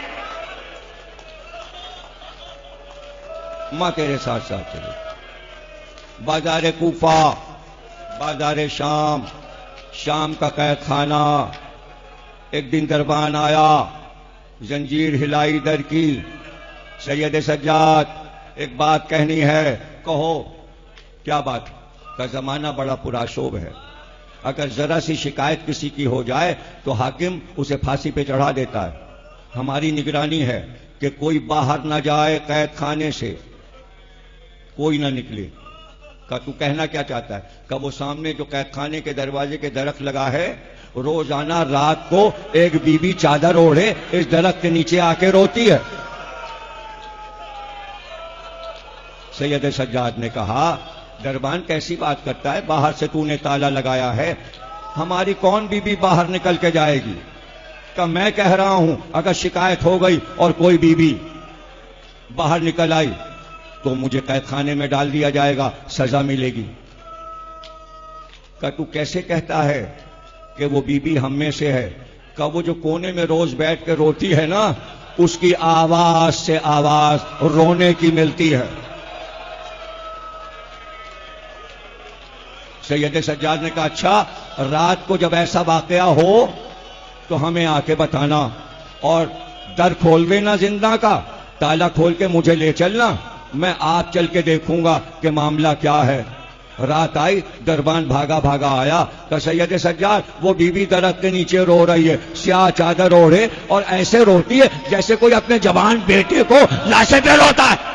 Speaker 2: ماں تیرے ساتھ ساتھ چلے گی. بازار کوفہ, بازار شام کا قید خانہ. ایک دن دربان آیا, زنجیر ہلائی در کی. سید سجاد ایک بات کہنی ہے. کہو. کیا بات؟ کا زمانہ بڑا پرآشوب ہے. اگر ذرا سی شکایت کسی کی ہو جائے تو حاکم اسے پھانسی پہ چڑھا دیتا ہے. ہماری نگرانی ہے کہ کوئی باہر نہ جائے قید خانے سے, کوئی نہ نکلے. کہ تو کہنا کیا چاہتا ہے؟ کہ وہ سامنے جو قید خانے کے دروازے کے درخت لگا ہے روزانہ رات کو ایک بی بی چادر اوڑھے اس درخت کے نیچے آ کے روتی ہے. سید سجاد نے کہا دربان کیسی بات کرتا ہے, باہر سے تو نے تالا لگایا ہے, ہماری کون بی بی باہر نکل کے جائے گی؟ کہ میں کہہ رہا ہوں اگر شکایت ہو گئی اور کوئی بیوی باہر نکل آئی تو مجھے قید خانے میں ڈال دیا جائے گا، سزا ملے گی۔ کہ تو کیسے کہتا ہے کہ وہ بیوی ہم میں سے ہے؟ کہ وہ جو کونے میں روز بیٹھ کے روتی ہے نا، اس کی آواز سے آواز رونے کی ملتی ہے۔ سید سجاد نے کہا اچھا، رات کو جب ایسا واقعہ ہو تو ہمیں آ کے بتانا، اور در کھول دینا زندہ کا، تالا کھول کے مجھے لے چلنا، میں آپ چل کے دیکھوں گا کہ معاملہ کیا ہے۔ رات آئی، دربان بھاگا بھاگا آیا کہ سید سجاد وہ بیوی درخت کے نیچے رو رہی ہے، سیاہ چادر اوڑھے، اور ایسے روتی ہے جیسے کوئی اپنے جوان بیٹے کو لاشے پہ روتا ہے۔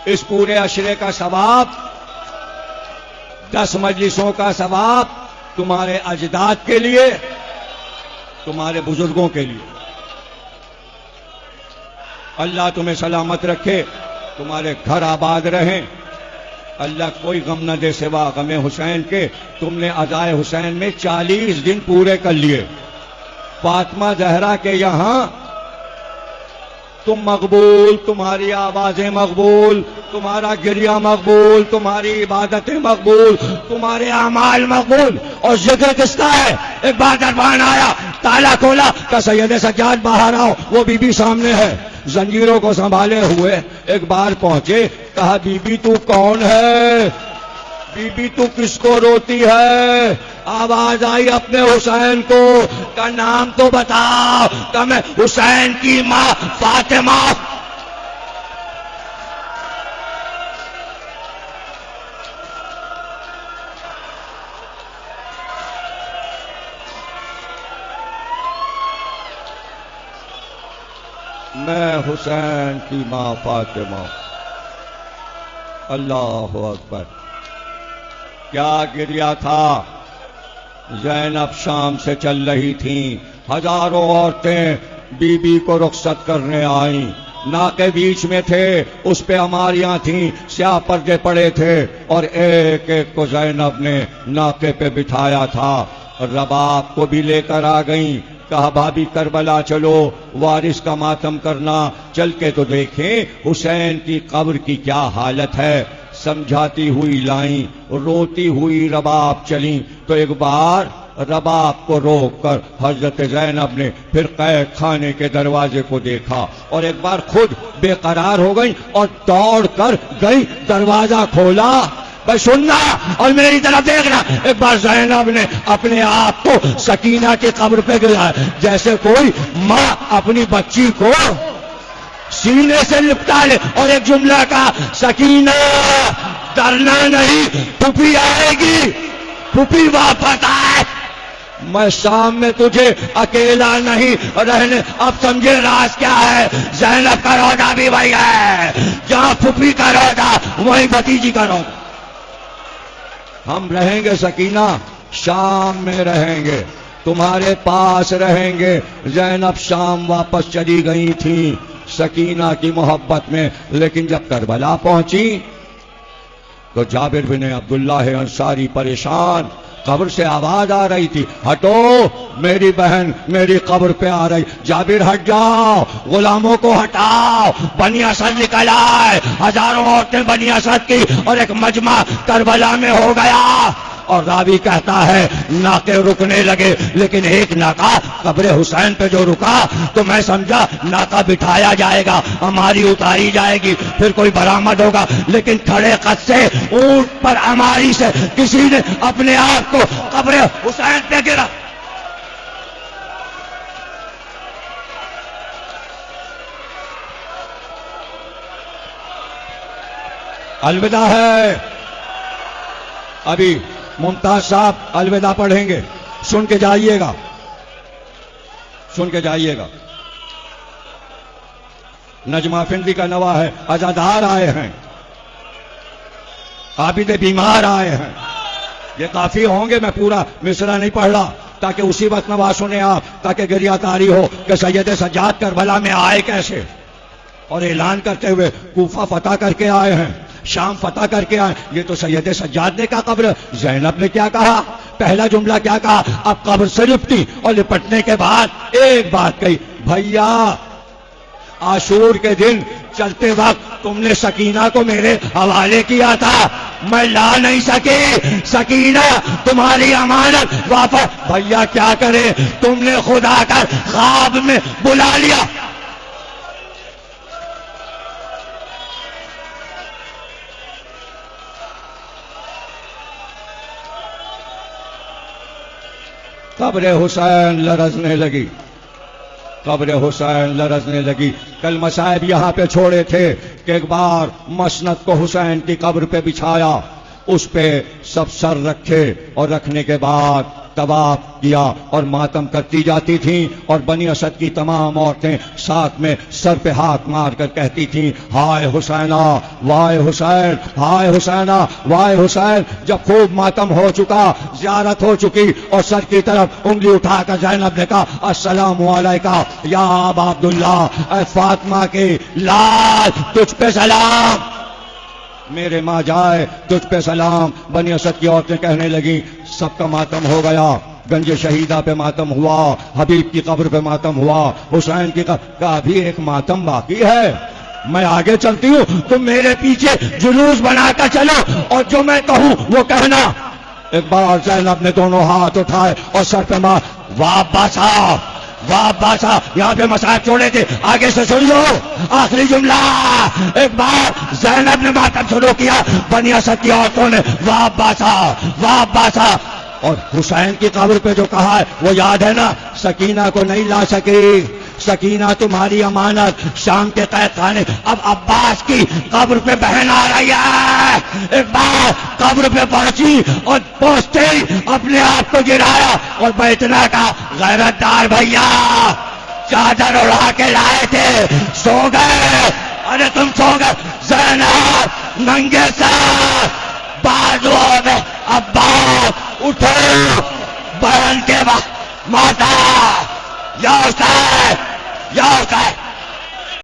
Speaker 2: اس پورے عشرے کا ثواب، 10 مجلسوں کا ثواب تمہارے اجداد کے لیے، تمہارے بزرگوں کے لیے۔ اللہ تمہیں سلامت رکھے، تمہارے گھر آباد رہیں، اللہ کوئی غم نہ دے سوا غم حسین کے۔ تم نے ادائے حسین میں 40 دن پورے کر لیے۔ فاطمہ زہرا کے یہاں تم مقبول، تمہاری آوازیں مقبول، تمہارا گریہ مقبول، تمہاری عبادتیں مقبول، تمہارے اعمال مقبول۔ اور ذکر کس کا ہے؟ ایک بار دربان آیا، تالا کھولا کہ سید سجاد باہر آؤ، وہ بی بی سامنے ہے، زنجیروں کو سنبھالے ہوئے۔ ایک بار پہنچے، کہا بی بی تو کون ہے؟ بی بی تو کس کو روتی ہے؟ آواز آئی اپنے حسین کو، کا نام تو بتا۔ کہ میں حسین کی ماں فاطمہ۔ میں حسین کی ماں فاطمہ۔ اللہ اکبر، کیا گریہ تھا۔ زینب شام سے چل رہی تھیں، ہزاروں عورتیں بی بی کو رخصت کرنے آئیں، ناکے بیچ میں تھے، اس پہ عماریاں تھیں، سیاہ پردے پڑے تھے، اور ایک ایک کو زینب نے ناکے پہ بٹھایا تھا۔ رباب کو بھی لے کر آ گئیں، کہا بھابی کربلا چلو، وارث کا ماتم کرنا، چل کے تو دیکھیں حسین کی قبر کی کیا حالت ہے۔ سمجھاتی ہوئی لائیں، روتی ہوئی رباب چلیں، تو ایک بار رباب کو روک کر حضرت زینب نے پھر قید خانے کے دروازے کو دیکھا، اور ایک بار خود بے قرار ہو گئی اور دوڑ کر گئی، دروازہ کھولا۔ بس سننا اور میری طرف دیکھنا۔ ایک بار زینب نے اپنے آپ کو سکینہ کی قبر پہ گرایا، جیسے کوئی ماں اپنی بچی کو سینے سے لپٹا لے، اور ایک جملہ کا، سکینہ ڈرنا نہیں، پھوپھی آئے گی، پھوپھی واپس آئے، میں شام میں تجھے اکیلا نہیں رہنے۔ اب سمجھے راز کیا ہے؟ زینب کا روضہ بھی وہی ہے، جہاں پھوپھی کا روضہ وہیں بھتیجی کا روضہ۔ ہم رہیں گے سکینہ، شام میں رہیں گے، تمہارے پاس رہیں گے۔ زینب شام واپس چلی گئی تھی سکینہ کی محبت میں، لیکن جب کربلا پہنچی تو جابر بن عبداللہ انصاری پریشان، قبر سے آواز آ رہی تھی، ہٹو میری بہن میری قبر پہ آ رہی۔ جابر ہٹ جاؤ، غلاموں کو ہٹاؤ، بنی اسد نکل آئے، ہزاروں عورتیں بنی اسد کی، اور ایک مجمع کربلا میں ہو گیا۔ اور راوی کہتا ہے ناکے رکنے لگے، لیکن ایک ناکا قبر حسین پہ جو رکا تو میں سمجھا ناکا بٹھایا جائے گا، ہماری اتاری جائے گی، پھر کوئی برآمد ہوگا، لیکن کھڑے قد سے اونٹ پر ہماری سے کسی نے اپنے آپ کو قبر حسین پہ گرا۔ الوداع ہے، ابھی ممتاز صاحب الوداع پڑھیں گے، سن کے جائیے گا، سن کے جائیے گا۔ نجمہ فندی کا نوا ہے، عزادار آئے ہیں، عابد بیمار آئے ہیں، یہ کافی ہوں گے، میں پورا مصرع نہیں پڑھ رہا تاکہ اسی وقت نوا سنیں آپ، تاکہ گریہ تاری ہو کہ سید سجاد کربلا میں آئے کیسے، اور اعلان کرتے ہوئے کوفہ فتح کر کے آئے ہیں، شام فتح کر کے آئے. یہ تو سید سجاد نے کہا قبر. زینب نے کیا کہا؟ پہلا جملہ کیا کہا؟ اب قبر سے لپٹی اور لپٹنے کے بعد ایک بات کہی, بھیا عاشور کے دن چلتے وقت تم نے سکینہ کو میرے حوالے کیا تھا, میں لا نہیں سکی. سکینہ تمہاری امانت واپس. بھیا کیا کرے, تم نے خدا کر خواب میں بلا لیا. قبر حسین لرزنے لگی, قبر حسین لرزنے لگی. کل مصائب یہاں پہ چھوڑے تھے کہ ایک بار مسند کو حسین کی قبر پہ بچھایا, اس پہ سب سر رکھے اور رکھنے کے بعد طواف کیا اور ماتم کرتی جاتی تھیں, اور بنی اسد کی تمام عورتیں ساتھ میں سر پہ ہاتھ مار کر کہتی تھیں ہائے حسینہ وائے حسین, ہائے حسینہ وائے حسین. جب خوب ماتم ہو چکا, زیارت ہو چکی, اور سر کی طرف انگلی اٹھا کر زینب نے کہا السلام علیکہ یا ابا عبداللہ, اے فاطمہ کے لال تجھ پہ سلام, میرے ماں جائے تجھ پہ سلام. بنی اسد کی عورتیں کہنے لگیں سب کا ماتم ہو گیا, گنج شہیدہ پہ ماتم ہوا, حبیب کی قبر پہ ماتم ہوا, حسین کی قبر کا ابھی ایک ماتم باقی ہے. میں آگے چلتی ہوں, تم میرے پیچھے جلوس بنا کر چلو اور جو میں کہوں وہ کہنا. ایک بار زینب نے دونوں ہاتھ اٹھائے اور سر پہ مار. واہ بادشاہ, واہ بادشاہ, یہاں پہ مسائل چھوڑے تھے, آگے سے سن لو آخری جملہ. ایک بار زینب نے ماتم شروع کیا, بنی اسد کی عورتوں نے واہ بادشاہ, واہ بادشاہ. اور حسین کی قبر پہ جو کہا ہے وہ یاد ہے نا, سکینہ کو نہیں لا سکی. سکینہ تمہاری امانت شام کے قید خانے. اب عباس کی قبر پہ بہن آ رہی ہے. ایک بار قبر پہ پہنچی اور پہنچتے ہی اپنے آپ کو گرایا اور بیٹھنا کا غیرت دار بھیا چادر اڑا کے لائے تھے, سو گئے. ارے تم سو گئے. زینب ننگے سر بازوؤں میں عباس اٹھو, بہن کے بعد ماتا یا حسین یا حسین.